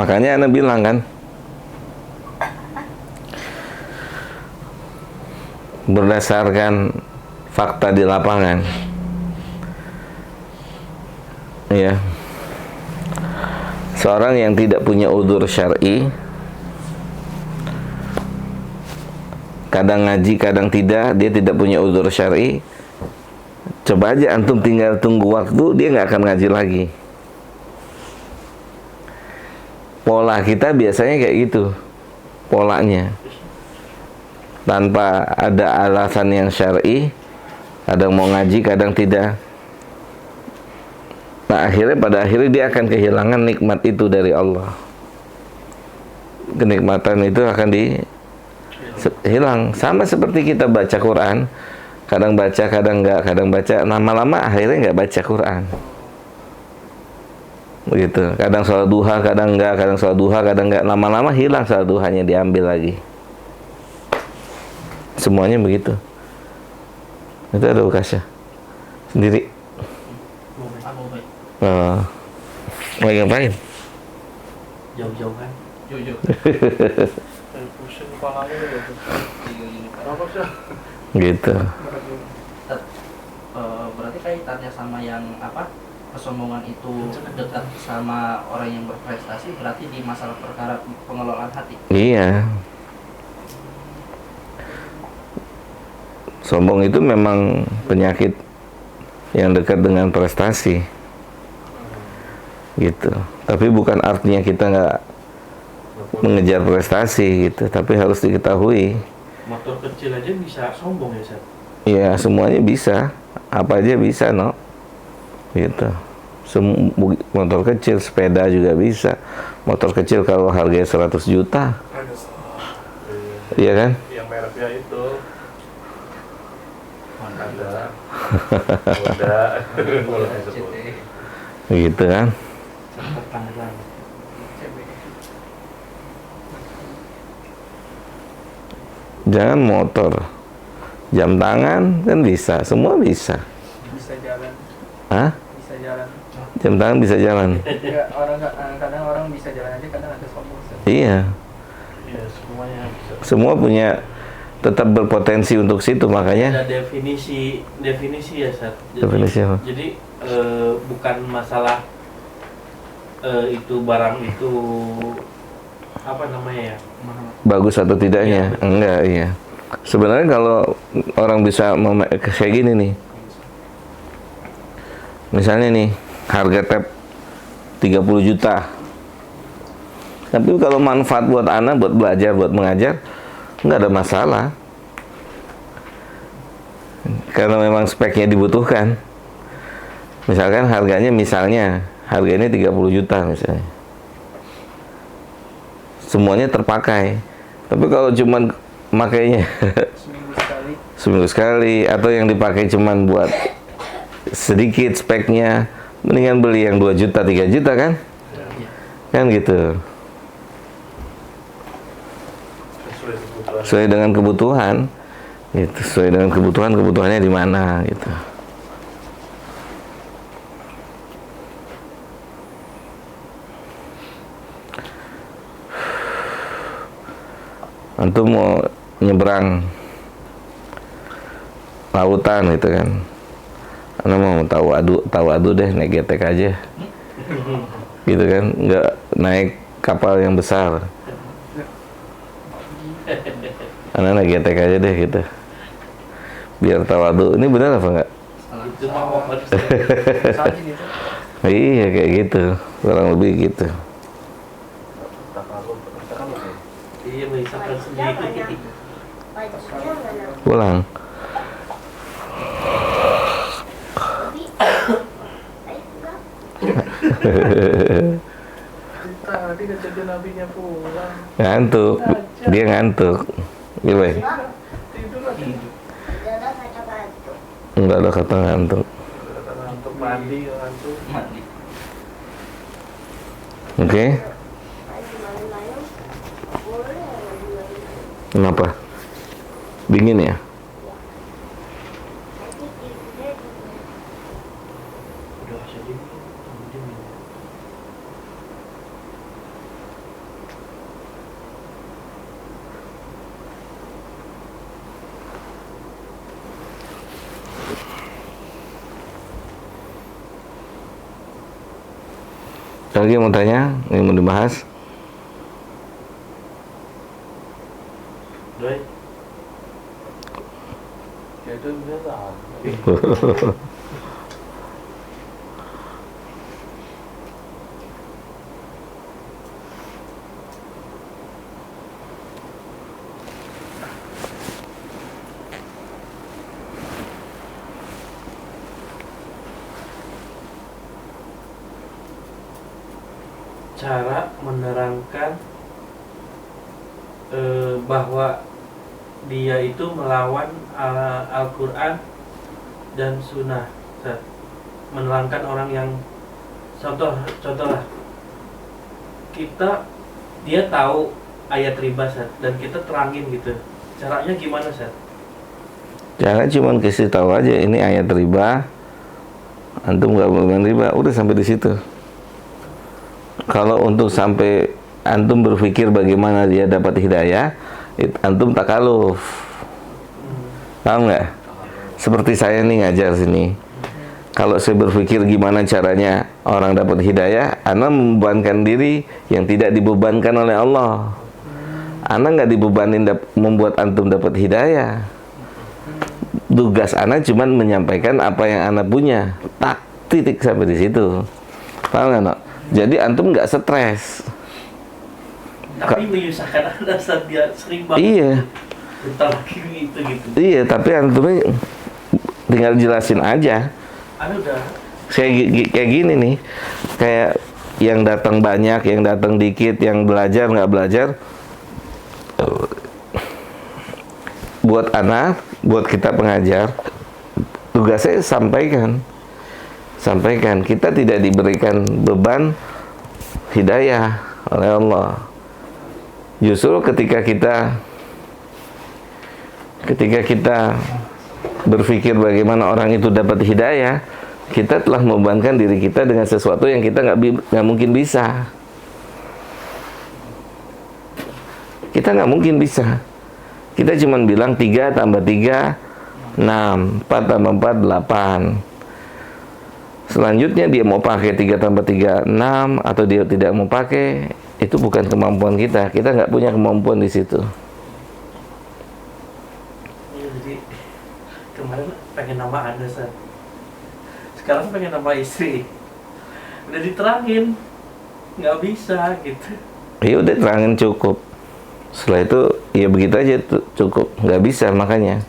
Makanya Ana bilang kan, berdasarkan fakta di lapangan, ya, seorang yang tidak punya udzur syar'i, kadang ngaji, kadang tidak, dia tidak punya udzur syar'i. Coba aja antum tinggal tunggu waktu, dia nggak akan ngaji lagi. Pola kita biasanya kayak gitu, polanya. Tanpa ada alasan yang syar'i, kadang mau ngaji, kadang tidak. Nah, pada akhirnya dia akan kehilangan nikmat itu dari Allah. Kenikmatan itu akan hilang. Sama seperti kita baca Quran, kadang baca, kadang enggak, kadang baca, lama-lama akhirnya enggak baca Quran. Begitu. Kadang sholat duha, kadang enggak, kadang sholat duha, kadang enggak, lama-lama hilang sholat duhanya, diambil lagi. Semuanya begitu. Itu ada Ukasya sendiri. Oh. Mau ngapain? Jauh-jauhan. Jujur. Pusing kepalanya gitu. Kenapa sih? Gitu. Berarti kaitannya sama yang apa, kesombongan itu dekat sama orang yang berprestasi, berarti di masalah perkara pengelolaan hati. Iya. Sombong itu memang penyakit yang dekat dengan prestasi, gitu. Tapi bukan artinya kita nggak mengejar prestasi, gitu. Tapi harus diketahui. Motor kecil aja bisa sombong ya, Seth? Ya, semuanya bisa. Apa aja bisa, no? Gitu. Motor kecil, sepeda juga bisa. Motor kecil kalau harganya 100 juta. Iya kan? Yang mereknya itu Honda. Honda. Gitu kan? Jangan motor, jam tangan kan bisa, semua bisa. Bisa jalan. Hah? Bisa jalan. Jam tangan bisa jalan. Ya, kadang orang bisa jalan aja, kadang ada sombong. Iya. Iya, semuanya bisa. Semua punya, tetap berpotensi untuk situ, makanya. Ada definisi ya, Seth. Definisi apa? Jadi bukan masalah itu barang itu apa namanya ya? Bagus atau tidaknya, enggak, iya. Sebenarnya kalau orang bisa kayak gini nih, misalnya nih harga tab 30 juta, tapi kalau manfaat buat anak, buat belajar, buat mengajar, nggak ada masalah, karena memang speknya dibutuhkan. Misalkan harganya harga ini 30 juta misalnya, semuanya terpakai. Tapi kalau cuman makainya seminggu sekali, atau yang dipakai cuman buat sedikit speknya, mendingan beli yang 2 juta, 3 juta kan? Kan gitu. Sesuai dengan kebutuhan. Gitu, sesuai dengan kebutuhannya di mana gitu. Antum mau nyebrang lautan gitu kan, Anda mau tahu adu deh, naik getek aja gitu kan, nggak naik kapal yang besar, Anda naik getek aja deh gitu, biar tahu adu. Ini benar apa enggak? Itu mau Iya, kayak gitu, kurang lebih gitu. Iya, mengisahkan sendiri. Pulang. Tadi kejadian nabinya pulang. Ngantuk, dia ngantuk. Gimana? Tidur lagi. Enggak ada kata ngantuk. Kata ngantuk, mandi, ngantuk. Mandi. Oke? Kenapa? Dingin ya? Udah sedih. Ada lagi yang mau tanya? Yang mau dibahas? Doi. Ya itu biasa. Cara menerangkan bahwa dia itu melawan Al-Quran dan Sunnah, Ustaz. Menerangkan orang yang contoh lah, dia tahu ayat riba, Ustaz, dan kita terangin gitu. Caranya gimana, Ustaz? Jangan cuma kasih tahu aja ini ayat riba, antum nggak boleh riba, udah sampai di situ. Kalau untuk sampai antum berpikir bagaimana dia dapat hidayah, antum takaluf. Paham nggak? Seperti saya nih ngajar sini. Kalau saya berpikir gimana caranya orang dapat hidayah, ana membebankan diri yang tidak dibebankan oleh Allah. Ana nggak dibebanin membuat antum dapat hidayah. Tugas ana cuma menyampaikan apa yang ana punya. Tak, titik sampai di situ. Paham nggak, no? Jadi antum nggak stres. Tapi menyusahkan Anda saat dia sering banget. Iya. Bentar lagi itu gitu. Iya, tapi antumnya tinggal jelasin aja. Anda udah Kayak gini nih, kayak yang datang banyak, yang datang dikit, yang belajar nggak belajar. Buat anak, buat kita pengajar, tugasnya sampaikan. Kita tidak diberikan beban hidayah oleh Allah. Justru ketika kita berpikir bagaimana orang itu dapat hidayah, kita telah membebankan diri kita dengan sesuatu yang kita nggak mungkin bisa. Kita nggak mungkin bisa. Kita cuma bilang 3 tambah 3 6, 4 tambah 4 8. Selanjutnya dia mau pakai 3 tambah 3 6 atau dia tidak mau pakai, itu bukan kemampuan kita. Kita nggak punya kemampuan di situ. Iya, jadi kemarin pengen nama Anda, Ustaz. Sekarang pengen nama istri. Udah diterangin, nggak bisa gitu. Ya udah terangin cukup. Setelah itu ya begitu aja cukup, nggak bisa. Makanya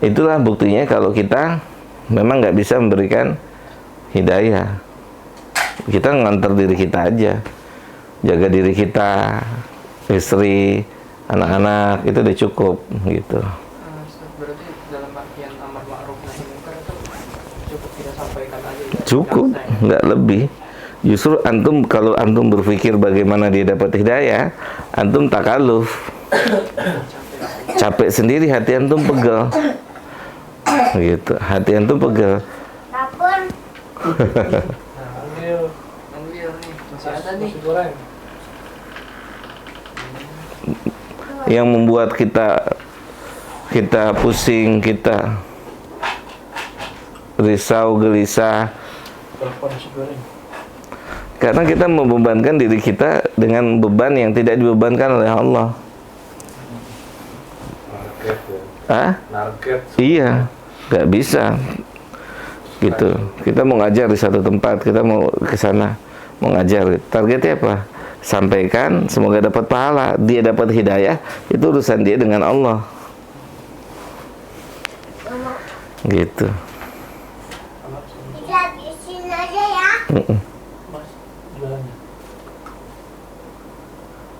itulah buktinya kalau kita memang nggak bisa memberikan hidayah. Kita ngantar diri kita aja, jaga diri kita, istri, anak-anak, itu udah cukup gitu. Berarti dalam artian amar ma'ruf nahi munkar itu cukup kita sampaikan aja ya? Cukup, nggak lebih. Justru antum, kalau antum berpikir bagaimana dia dapat hidayah, antum takaluf. Capek sendiri, hati antum pegel. Gitu, hati antum pegel. Ambil nih, masih ada nih. nasi goreng. Yang membuat kita pusing, kita risau, gelisah, Berapa nasi goreng? karena kita membebankan diri kita dengan beban yang tidak dibebankan oleh Allah. Narket ya. Hah? Narket. Iya, nggak bisa. Gitu. Kita mau ngajar di satu tempat, kita mau ke sana, mau ngajar. Targetnya apa? Sampaikan, semoga dapat pahala. Dia dapat hidayah, itu urusan dia dengan Allah. Gitu. Mas, jualannya.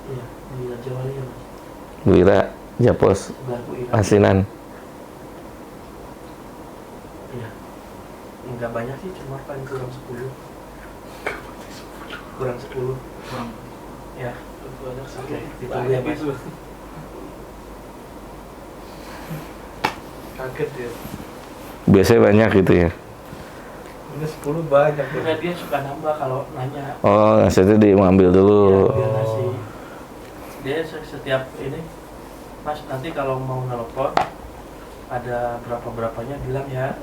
Iya, di Raja Wali ya, Mas. Wira, Japos, Garpu Ira. asinan. Iya. Enggak banyak sih, cuma paling kurang 10. Kurang 10. Ya, itu ada oke, ditunggu ya, Mas. Kaget ya. Biasanya banyak gitu ya. Ini 10 banyak. Enggak, dia suka nambah kalau nanya. Oh, maksudnya dia mau ambil dulu. Ya, biar nasi. Dia setiap ini, Mas, nanti kalau mau nelpon ada berapa-berapanya bilang ya.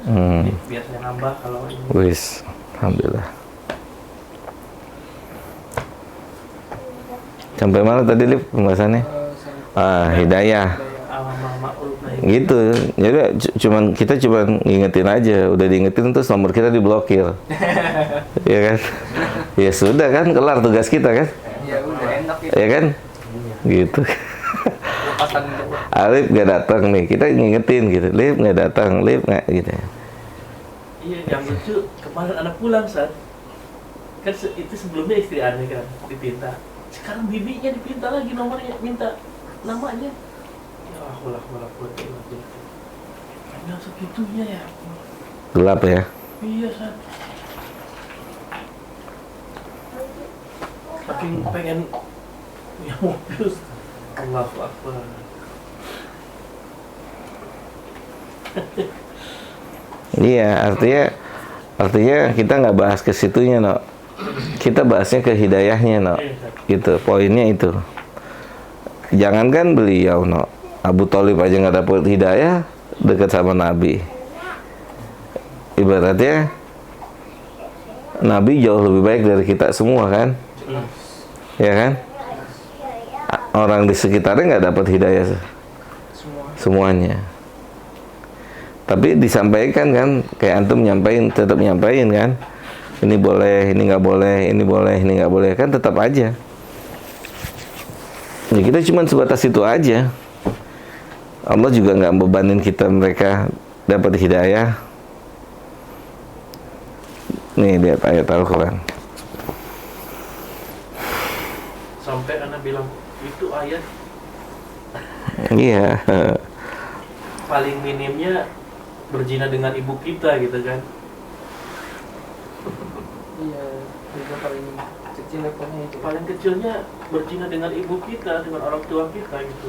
Biar saya nambah kalau ini. Wis, alhamdulillah. Sampai mana tadi Lip pembahasannya? Hidayah. Gitu. Jadi kita cuman ngingetin aja, udah diingetin terus nomor kita diblokir. Ya kan? Ya sudah kan, kelar tugas kita kan? Ya udah enak ya. Ya kan? Gitu. Alif nggak datang nih, kita ngingetin gitu. Lip nggak datang, Lip nggak gitu. Iya, yang lucu kemarin anak pulang saat kan itu sebelumnya istri aneh kan dipinta. Sekarang bibinya dipinta lagi nomornya, minta namanya. Ya Allah, buat yang segitunya ya. Gelap ya. Iya, San. Saking pengen punya mobil. Allahu Akbar. Iya, artinya kita nggak bahas ke situnya, no. Kita bahasnya ke hidayahnya, no. Gitu, poinnya itu. Jangankan beliau, no. Abu Thalib aja nggak dapet hidayah dekat sama Nabi. Ibaratnya Nabi jauh lebih baik dari kita semua kan, ya kan? Orang di sekitarnya nggak dapat hidayah semuanya. Tapi disampaikan kan, kayak antum tetap nyampain kan. Ini boleh, ini nggak boleh, ini boleh, ini nggak boleh, kan tetap aja. Ya kita cuma sebatas itu aja. Allah juga nggak bebanin mereka dapat hidayah. Nih lihat ayat Al-Quran. Sampai anak bilang itu ayat Iya. paling minimnya berzina dengan ibu kita gitu kan. Iya, itu paling kecil levelnya itu. Paling kecilnya berzina dengan ibu kita, dengan orang tua kita gitu.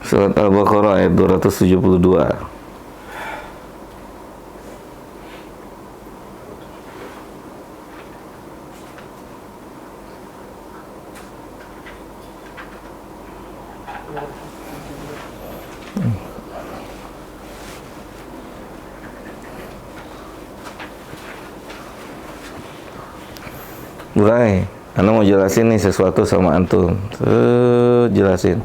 Surat Al-Baqarah ayat 272. Burai, Anda mau jelasin nih sesuatu sama antum. Jelasin.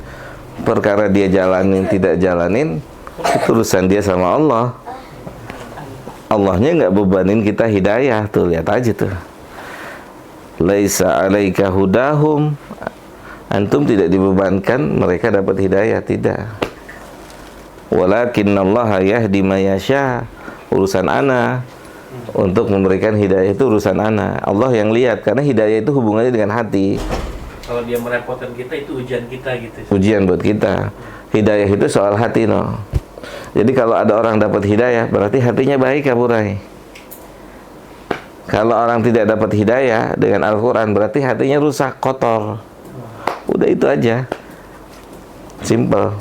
Perkara dia jalanin tidak jalanin, itu urusan dia sama Allah. Allahnya nggak bebanin kita hidayah. Tuh lihat aja tuh. Laisa 'alaika hudahum. Antum tidak dibebankan mereka dapat hidayah, tidak. Walakinnallaha yahdi may yasha. Urusan ana untuk memberikan hidayah itu urusan ana. Allah yang lihat, karena hidayah itu hubungannya dengan hati. Kalau dia merepotkan kita itu ujian kita gitu. Ujian buat kita. Hidayah itu soal hati, no. Jadi kalau ada orang dapat hidayah, berarti hatinya baik ya, Burai. Kalau orang tidak dapat hidayah dengan Al-Quran, berarti hatinya rusak, kotor. Udah itu aja. Simple.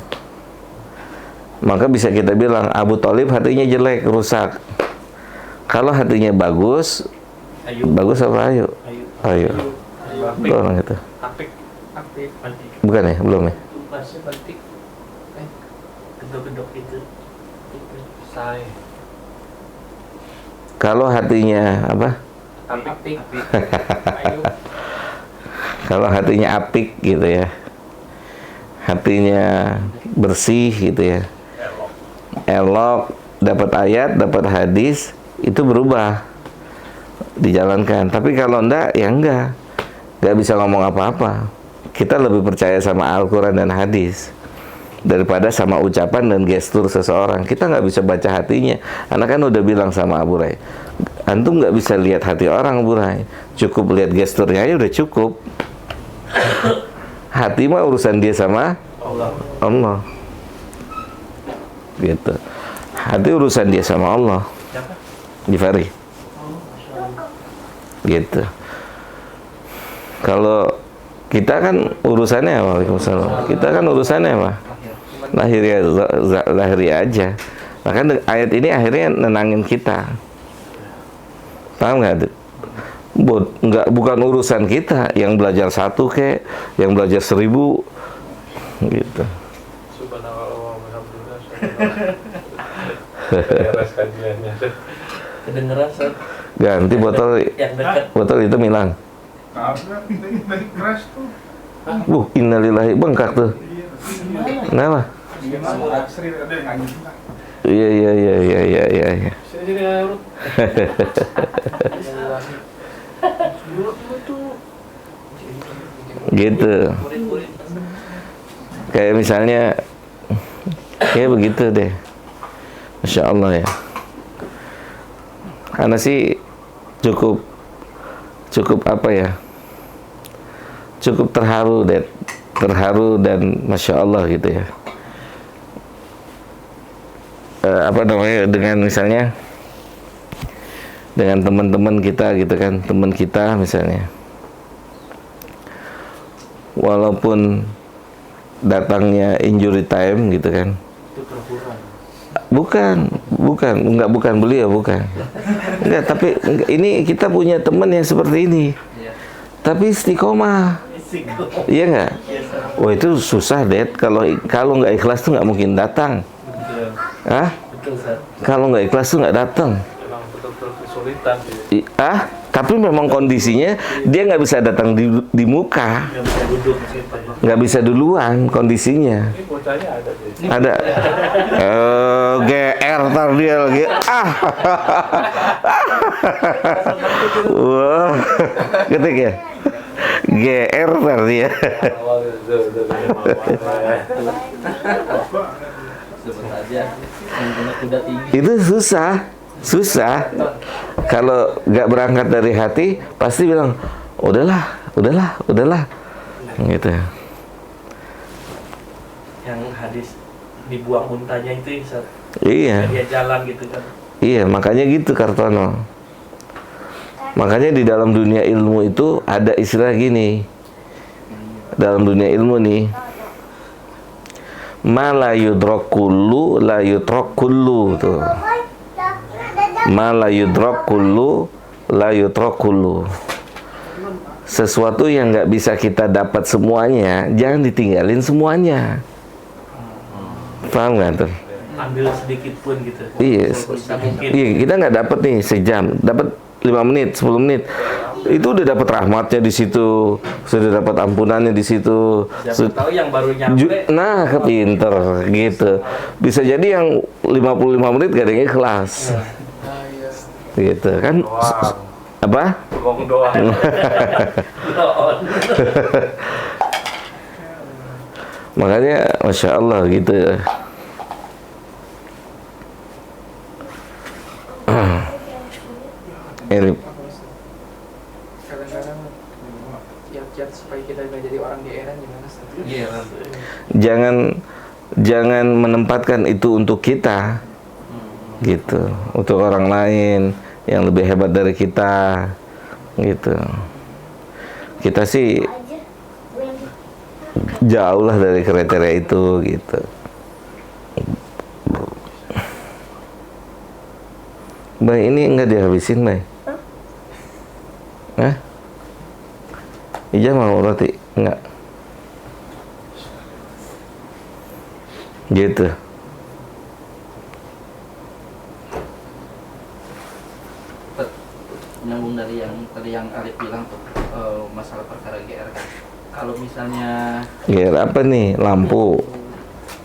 Maka bisa kita bilang Abu Thalib hatinya jelek, rusak. Kalau hatinya bagus, bagus apa ayo? Ayo. Orang itu. Apik. Bukan ya, belum ya? Bahasa batik. Gedok-gedok itu. Say. Kalau hatinya apa? Apik. Kalau hatinya apik gitu ya, hatinya bersih gitu ya, elok, dapat ayat, dapat hadis, itu berubah, dijalankan. Tapi kalau enggak, ya enggak bisa ngomong apa-apa. Kita lebih percaya sama Al-Quran dan hadis daripada sama ucapan dan gestur seseorang. Kita nggak bisa baca hatinya. Anak kan udah bilang sama Abu Rai, antum nggak bisa lihat hati orang, Abu Rai. Cukup lihat gesturnya aja udah cukup. Hati mah urusan dia sama Allah. Gitu. Hati urusan dia sama Allah. Jifari. Gitu. Kalau kita kan urusannya apa? Waalaikumsalam. Kita kan urusannya apa? Lahiriah aja. Maka ayat ini akhirnya nenangin kita. Paham nggak? Bukan urusan kita. Yang belajar 1 kek, yang belajar 1000 gitu. Subhanallah, alhamdulillah. Beres kajiannya. Kedengeran, Sat. Ganti botol Yang dekat. botol itu hilang. Dari crash tuh. Innalillahi bengkak tuh. Kenapa? Sering ada yang nangis. Iya. Sini sini ya, Rut. Gitu. Kayak misalnya kayak begitu deh. Masya Allah ya. Karena sih cukup apa ya? Cukup terharu dan Masya Allah gitu ya. Apa namanya, dengan misalnya dengan teman-teman kita gitu kan, teman kita misalnya, walaupun datangnya injury time gitu kan, Itu terkurang. bukan beliau, bukan. Enggak, tapi ini kita punya teman yang seperti ini, tapi istiqomah, iya nggak? Wah itu susah, Dad. Kalau nggak ikhlas tuh nggak mungkin datang. Betul. Ah, Betul, Ustaz. kalau nggak ikhlas tuh nggak datang. Emang betul-betul kesulitan sih. Tapi memang kondisinya dia nggak bisa datang di muka, Nggak bisa duduk sih, Pak. nggak bisa duluan kondisinya. Ini bocahnya ada sih. Ada GR tar dia lagi. Wah, ketik ya. GR tar dia. Awal udah Sebut aja yang punya kuda tinggi. Itu susah. Kalau nggak berangkat dari hati, pasti bilang, udahlah. Gitu. Yang hadis dibuang untanya itu, Ustaz. Iya. Dia jalan gitu kan. Iya, makanya gitu Kartono. Makanya di dalam dunia ilmu itu ada istilah gini. Dalam dunia ilmu nih, ma la yudrak kullu la yutrak kullu tuh. Ma la yudrak kullu la yutrak kullu. Sesuatu yang nggak bisa kita dapat semuanya, jangan ditinggalin semuanya. Paham nggak tuh? Ambil sedikit pun gitu. Iya. Sebisa mungkin. Iya, kita nggak dapat nih sejam, dapat 5 menit, 10 menit. Itu udah dapat rahmatnya di situ, sudah dapat ampunannya di situ. Siapa tahu yang baru nyampe. Nah, kepinter gitu. Bisa jadi yang 55 menit gak ada yang ikhlas. Gitu kan. Apa? tukang doa. Makanya Masya Allah gitu. Ini Kadang-kadang kiat-kiat supaya kita nggak jadi orang GR-an gimana Ustaz? Iya. jangan menempatkan itu untuk kita, gitu, untuk orang lain yang lebih hebat dari kita, gitu. Kita sih jauh lah dari kriteria itu, gitu. Bay, ini enggak dihabisin, Bay? Hah? Ija mau roti? Enggak. Gitu. Nyambung dari yang tadi yang Alif bilang tuh, masalah perkara GR kan. Kalau misalnya GR apa nih? Lampu.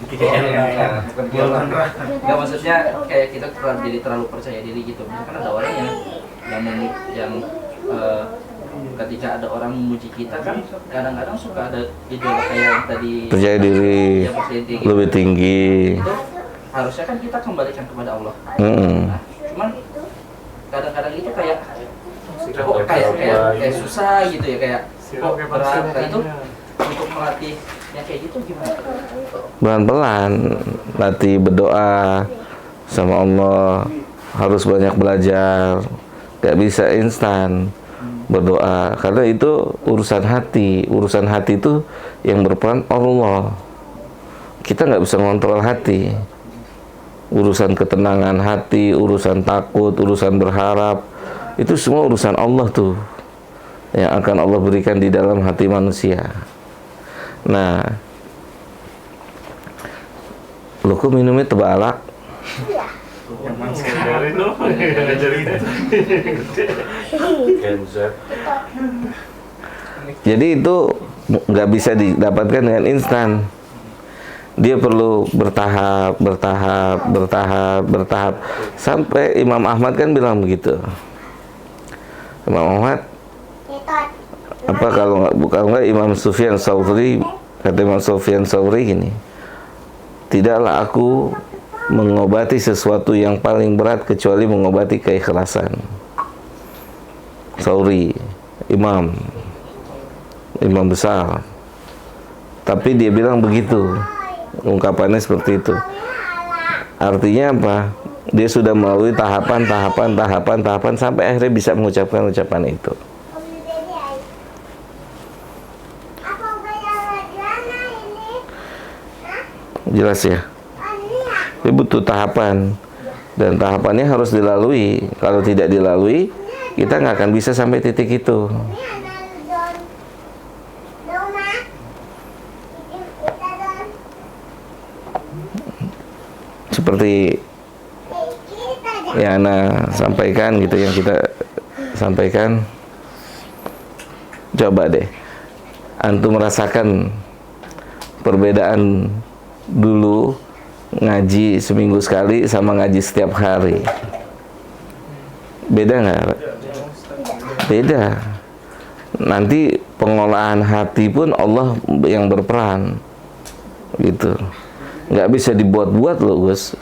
bukan GR lah. Nggak, maksudnya kayak kita jadi terlalu percaya diri gitu. Misalkan ada orang yang ketika ada orang memuji kita kan kadang-kadang suka ada idola kayak yang tadi Percaya diri yang percaya diri lebih tinggi. itu harusnya kan kita kembalikan kepada Allah. Nah, cuman kadang-kadang itu kayak kok kayak susah gitu ya, kayak kok berat. Nah, itu untuk melatih yang kayak gitu gimana? Pelan-pelan latih berdoa sama Allah, harus banyak belajar, gak bisa instan berdoa, karena itu urusan hati. Urusan hati itu yang berperan Allah. Kita nggak bisa ngontrol hati. Urusan ketenangan hati, urusan takut, urusan berharap, itu semua urusan Allah tuh, yang akan Allah berikan di dalam hati manusia. Nah, lu kok minumnya tebalak? Ngajarin dong, ngajarin. Kenzo. Jadi itu nggak bisa didapatkan dengan instan. Dia perlu bertahap, sampai Imam Ahmad kan bilang begitu. Imam Ahmad, apa kalau nggak Imam Sufyan Tsauri, kata Imam Sufyan Tsauri gini, tidaklah aku mengobati sesuatu yang paling berat kecuali mengobati keikhlasan. Tsauri, imam besar, tapi dia bilang begitu. Ungkapannya seperti itu. Artinya apa? Dia sudah melalui tahapan sampai akhirnya bisa mengucapkan ucapan itu. Jelas ya? Dia butuh tahapan, dan tahapannya harus dilalui. Kalau tidak dilalui, kita nggak akan bisa sampai titik itu. Seperti yang Ana sampaikan gitu, yang kita sampaikan, coba deh antum merasakan perbedaan dulu ngaji seminggu sekali sama ngaji setiap hari. Beda nggak? Beda. Nanti pengolahan hati pun Allah yang berperan gitu. Nggak bisa dibuat-buat loh Gus,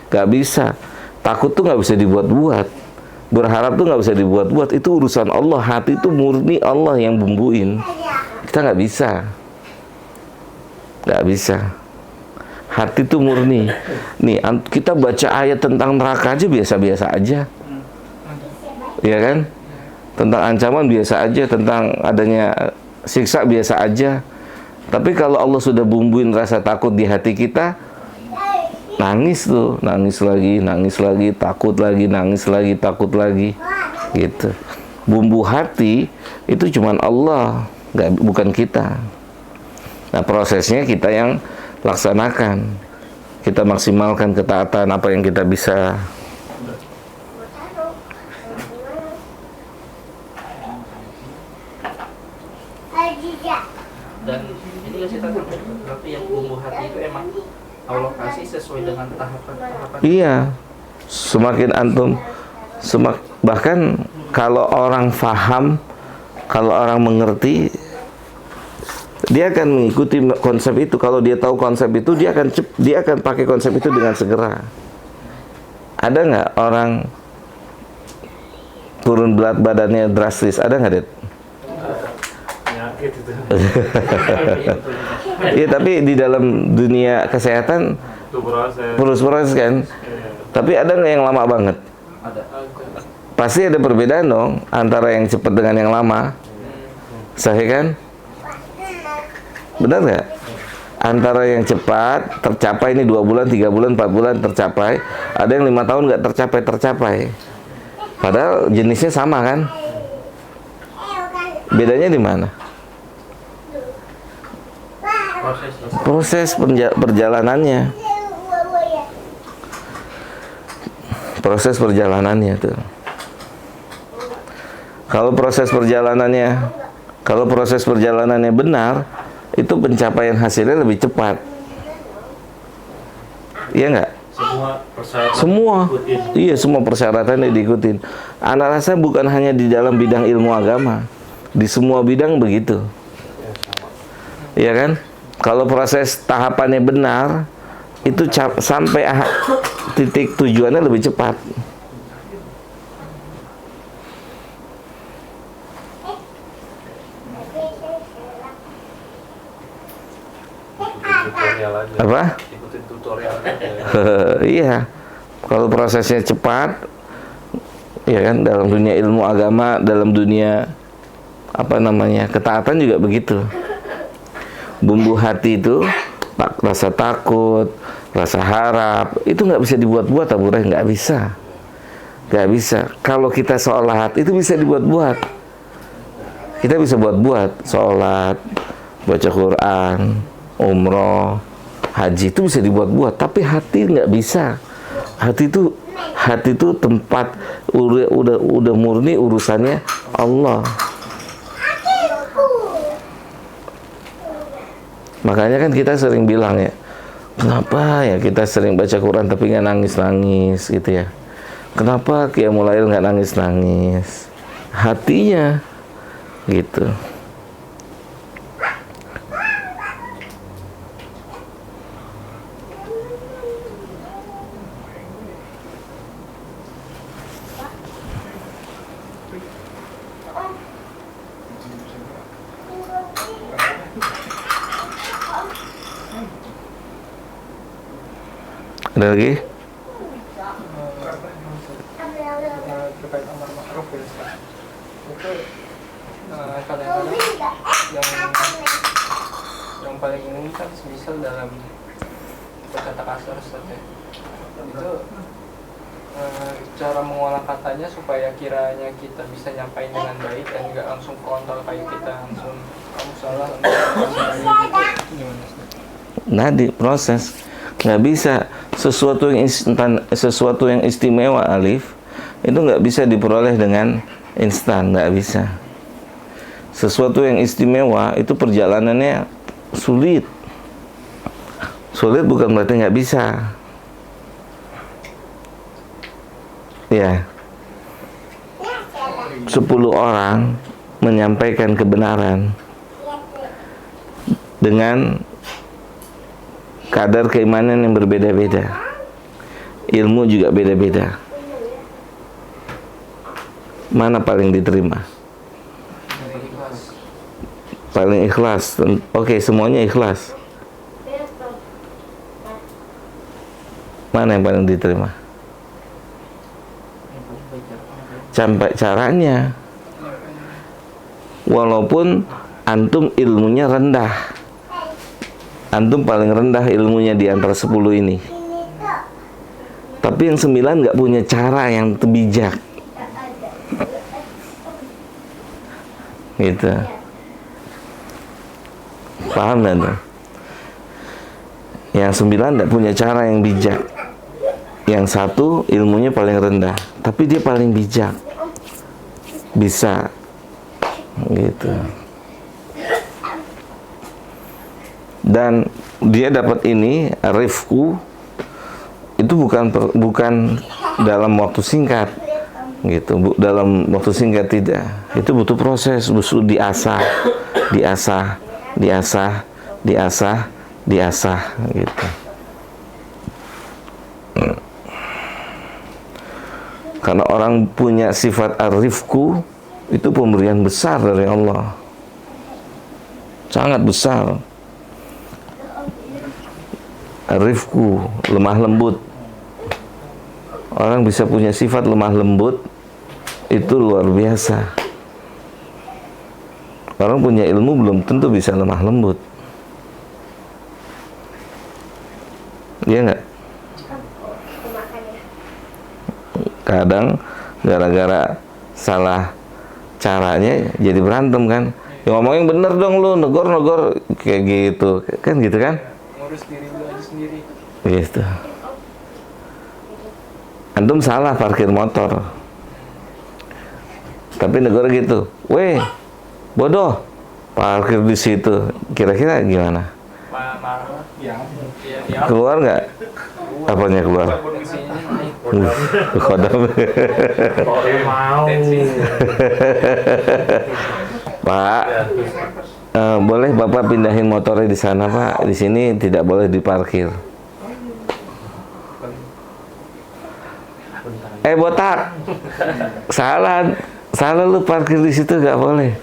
nggak bisa. Takut tuh nggak bisa dibuat-buat, berharap tuh nggak bisa dibuat-buat. Itu urusan Allah. Hati itu murni Allah yang bumbuin. Kita nggak bisa, nggak bisa. Hati itu murni. Nih kita baca ayat tentang neraka aja biasa-biasa aja, ya kan? Tentang ancaman biasa aja, tentang adanya siksa biasa aja. Tapi kalau Allah sudah bumbuin rasa takut di hati kita, nangis tuh, nangis lagi, takut lagi, nangis lagi, takut lagi, gitu. Bumbu hati itu cuman Allah, bukan kita. Nah prosesnya kita yang laksanakan, kita maksimalkan ketaatan apa yang kita bisa. Dan ini kasih tahu berarti yang bumbu hati itu emang Allah kasih sesuai dengan tahapan-tahapan. Iya, semakin antum bahkan kalau orang faham, kalau orang mengerti, dia akan mengikuti konsep itu. Kalau dia tahu konsep itu, dia akan pakai konsep itu dengan segera. Ada nggak orang turun berat badannya drastis? Ada nggak, Det? Penyakit itu. Iya, tapi di dalam dunia kesehatan Itu proses. proses kan. Tapi ada nggak yang lama banget? Ada. Pasti ada perbedaan dong antara yang cepat dengan yang lama. Sahih kan? Benar nggak? Antara yang cepat tercapai ini 2 bulan, 3 bulan, 4 bulan tercapai. Ada yang 5 tahun nggak tercapai. Padahal jenisnya sama kan? Bedanya di mana? Proses perjalanannya. Proses perjalanannya tuh. Kalau proses perjalanannya benar, itu pencapaian hasilnya lebih cepat. Iya nggak? Semua persyaratan Semua. diikutin. Iya, semua persyaratannya diikutin. Ana rasa bukan hanya di dalam bidang ilmu agama, di semua bidang begitu. Iya kan? Kalau proses tahapannya benar, itu sampai titik tujuannya lebih cepat. Tutorial aja. Apa? Ikutin tutorial aja. Iya. Kalau prosesnya cepat, ya kan, dalam dunia ilmu agama, dalam dunia ketaatan juga begitu. Bumbu hati itu rasa takut, rasa harap, itu nggak bisa dibuat-buat, Abu Ray, nggak bisa. Nggak bisa. Kalau kita sholat, itu bisa dibuat-buat. Kita bisa buat-buat sholat, baca Quran, umroh, haji, itu bisa dibuat-buat. Tapi hati nggak bisa. Hati itu Hati itu tempat udah murni urusannya Allah. Makanya kan kita sering bilang ya, kenapa ya kita sering baca Quran tapi nggak nangis-nangis gitu ya? Kenapa Qiyamul Lail nggak nangis-nangis? Hatinya gitu. Ada lagi? Terkait amar ma'ruf ya Ustaz. Itu kadang-kadang yang paling umum kan semisal dalam berkata kasar Ustaz ya. Itu cara mengolah katanya supaya kiranya kita bisa nyampain dengan baik dan nggak langsung frontal kayak kita langsung kamu salah gimana Ustaz? Nah, di proses nggak bisa sesuatu yang instan, sesuatu yang istimewa Alif itu nggak bisa diperoleh dengan instan, nggak bisa. Sesuatu yang istimewa itu perjalanannya sulit. Sulit bukan berarti nggak bisa. Ya, 10 orang menyampaikan kebenaran dengan kadar keimanan yang berbeda-beda, ilmu juga beda-beda. Mana paling diterima? Paling ikhlas. Oke, semuanya ikhlas. Mana yang paling diterima? Sampai caranya. Walaupun antum ilmunya rendah, antum paling rendah ilmunya di antara 10 ini, tapi yang 9 nggak punya cara yang bijak, gitu. Paham nggak tuh? Yang 9 nggak punya cara yang bijak, yang 1 ilmunya paling rendah, tapi dia paling bijak, bisa, gitu. Dan dia dapat ini rifku itu bukan dalam waktu singkat, gitu. Dalam waktu singkat tidak. Itu butuh proses, butuh diasah, gitu. Karena orang punya sifat ar-rifku itu pemberian besar dari Allah, sangat besar. Rifku, lemah lembut. Orang bisa punya sifat lemah lembut itu luar biasa. Orang punya ilmu belum tentu bisa lemah lembut. Iya nggak? Kadang gara-gara salah caranya jadi berantem kan. Ya ngomongin bener dong lu, negor kayak gitu. Kan gitu kan? Ngurus diri lu aja sendiri. Gitu. Antum salah parkir motor, tapi negara gitu, weh, bodoh, parkir di situ. Kira-kira gimana? Marah. Ya. Keluar nggak? Apanya keluar? Kodam. Mau. Pak, boleh Bapak pindahin motornya di sana, Pak. Di sini tidak boleh diparkir. Botak, salah lu parkir di situ, nggak boleh.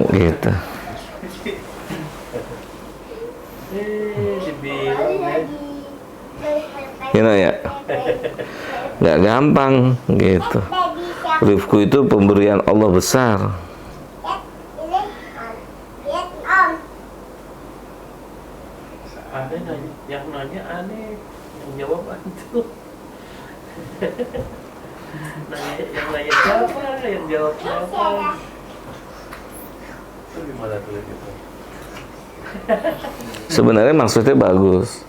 Gitu. Ya, nggak gampang, gitu. Rifku itu pemberian Allah besar. Ada yang nanya aneh, yang jawab itu. Yang nanya siapa, yang jawab siapa. Itu gimana tuh gitu? Sebenarnya maksudnya bagus.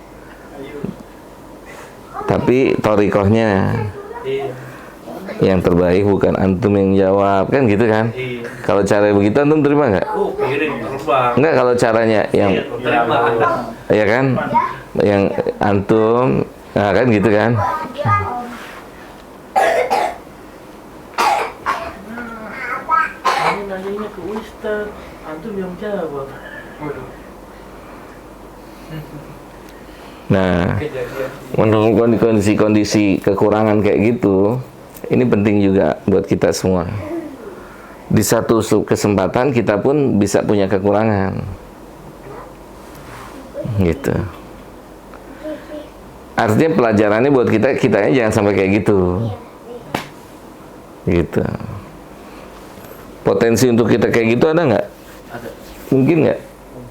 tapi thoriqohnya Iya. yang terbaik, bukan antum yang jawab, kan gitu kan? Iya. Kalau cara begitu antum terima nggak? Pikirin terbang. Enggak, kalau caranya yang Iya, terima. ya kan, yang antum, nah kan gitu kan? Ini nanyanya ke Ustaz, antum yang jawab. Waduh, Nah, kejadian. menurut kondisi-kondisi kekurangan kayak gitu, ini penting juga buat kita semua. Di satu kesempatan kita pun bisa punya kekurangan, gitu. Artinya pelajarannya buat kitanya jangan sampai kayak gitu, gitu. Potensi untuk kita kayak gitu ada nggak? Ada. Mungkin nggak?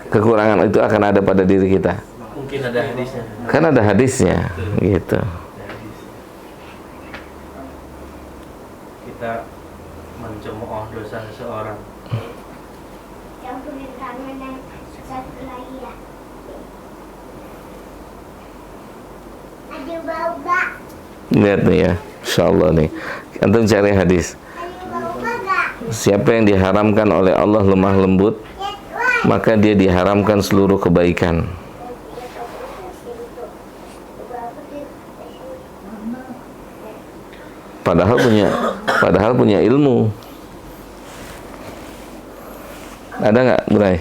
Kekurangan itu akan ada pada diri kita. Mungkin ada hadisnya. Kan ada hadisnya, gitu. Ada hadis. Kita mencemooh dosa seseorang. Campurin tangan dan satu lagi ya. Ada bau Lihat nih ya, insyaallah nih. Antum cari hadis. Siapa yang diharamkan oleh Allah lemah lembut, maka dia diharamkan seluruh kebaikan. Padahal punya ilmu. Ada nggak, Bray?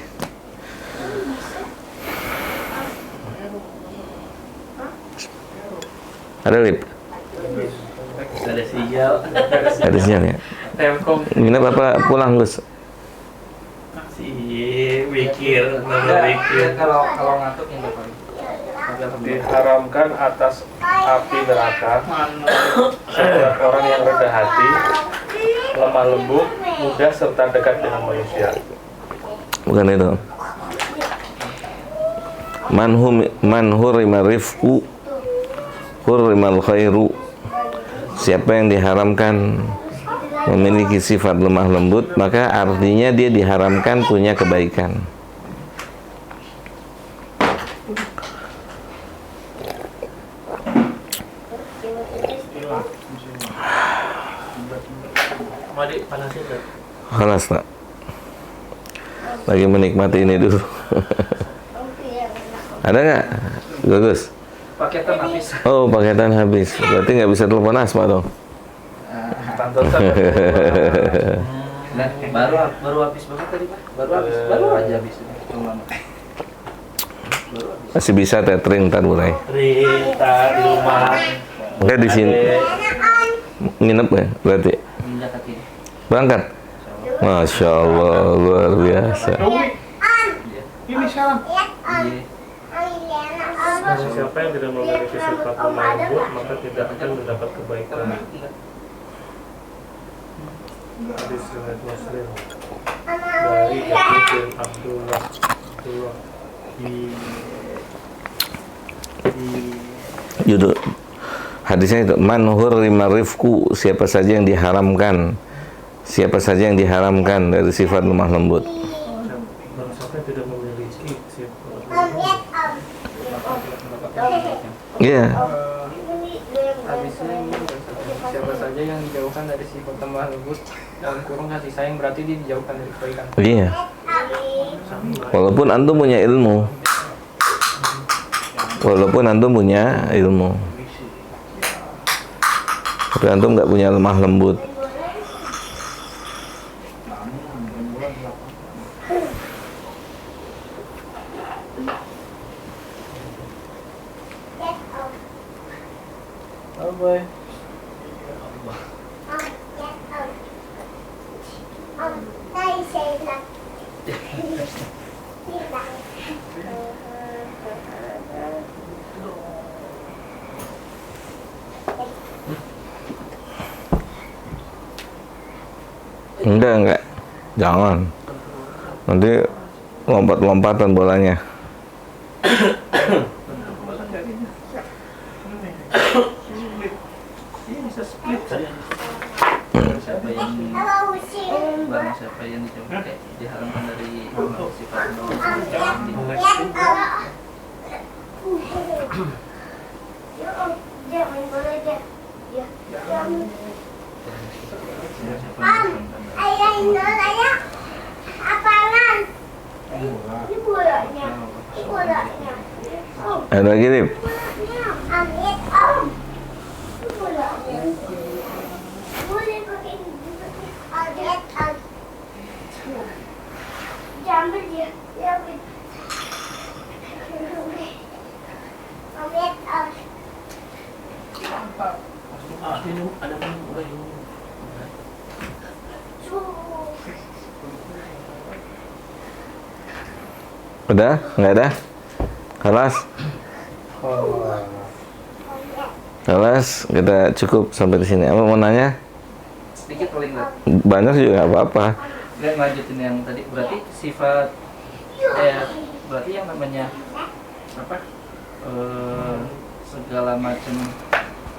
Ada lip? Ada sinyal. Ada sinyal ya? Telkom. Nginep apa pulang, Gus? Si mikir, Enggak, mikir. kalau ngantuk yang depan. Diharamkan atas api neraka setiap orang yang rendah hati, lemah lembut, mudah serta dekat dengan manusia. Bukan itu. Man hurima rifqu hurrimal khairu. Siapa yang diharamkan memiliki sifat lemah lembut, maka artinya dia diharamkan punya kebaikan. Madi panasnya tuh. Halas nak. Lagi menikmati ini dulu. Ada nggak? Bagus. Paketan habis. Oh, paketan habis. Berarti nggak bisa telepon Asma dong. Tante-tante Dan baru habis banget tadi, Pak. Baru aja habis ini. Belum lama. Baru habis. Masih bisa tethering ntar mulai. Rita di rumah. Enggak di sini. Nginep ya berarti. Minta kaki. Berangkat. Masya Allah, luar biasa. ini salam. Iya. Siapa yang tidak memiliki sifat lemah lembut, maka tidak akan mendapat kebaikan. Hadis riwayat Muslim dari Jabir bin Abdullah. Judul hadisnya itu man hurrima rifqu, siapa saja yang diharamkan dari sifat lemah lembut. Barang siapa yang tidak memiliki sifat Iya. Habisnya ini siapa saja yang dijauhkan dari sifat lemah lembut dalam kurung kasih sayang, berarti dia dijauhkan dari kebaikan. Iya. Walaupun antum punya ilmu. Tapi antum nggak punya lemah lembut. Apa? Enggak. Jangan. Nanti lompat-lompatan bolanya. Siapa yang dijauhkan diharamkan dari sifat Dek, main bola, Dek. Ya. Ayah Indonesia ya. Apaan? Ini bolanya. Ini bolanya. Ada lagi, Rip? Amit, Om. Ini bolanya. Boleh pakai ini. Amit, Om. Jambil dia. Dia ambil. Amit, Om. Minum, ada minum, udah minum. Udah? Nggak ada? Kelas? Kelas, kita cukup sampai di sini. Apa mau nanya? Sedikit paling nggak? Banyak juga nggak apa-apa. Nggak lanjutin yang tadi. Berarti sifat berarti yang namanya apa? Segala macam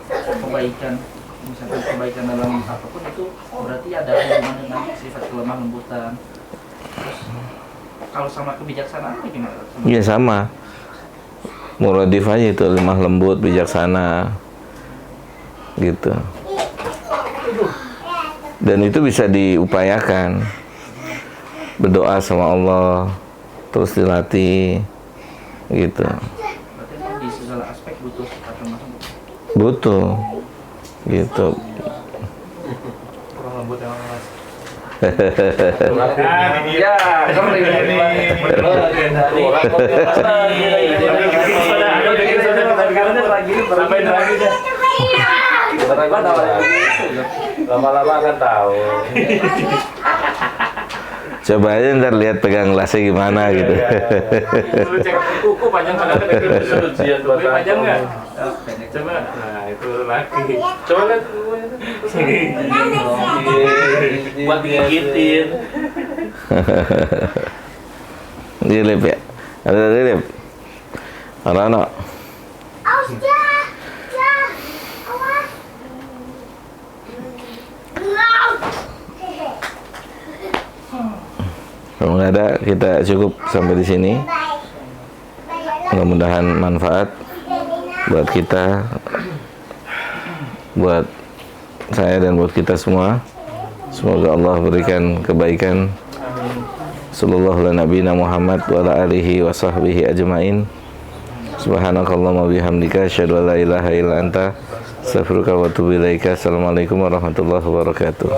kebaikan, misalkan kebaikan dalam apapun itu berarti ada hubungan dengan sifat kelemah lembutan. Terus kalau sama kebijaksanaan gimana? Iya sama. Muradif aja itu, lemah lembut, bijaksana, gitu. Dan itu bisa diupayakan. Berdoa sama Allah, terus dilatih, gitu. Berarti di segala aspek butuh sifat kelemah lembut. Butuh, gitu. Kurang lembut emang Mas. Ya, keren Lama-lama akan tahu. Coba aja ntar lihat pegang gelasnya gimana gitu. Lu cek kuku panjang kadang-kadang itu ujian buat panjang nggak? Pendek. Coba, nah itu lagi. Coba lihat Buat digigitin. Dilip ya? Ada dilip? Rano? Awas, jah. Jah. Awas. Hehe. Kalau nggak ada, kita cukup sampai di sini. Mudah-mudahan manfaat buat kita, buat saya dan buat kita semua. Semoga Allah berikan kebaikan. Sallallahu ala nabiyina Muhammad wa ala alihi wa sahbihi ajmain. Subhanakallahumma bihamdika asyhadu an la ilaha illa anta astaghfiruka wa atubu ilaika. Assalamualaikum warahmatullahi wabarakatuh.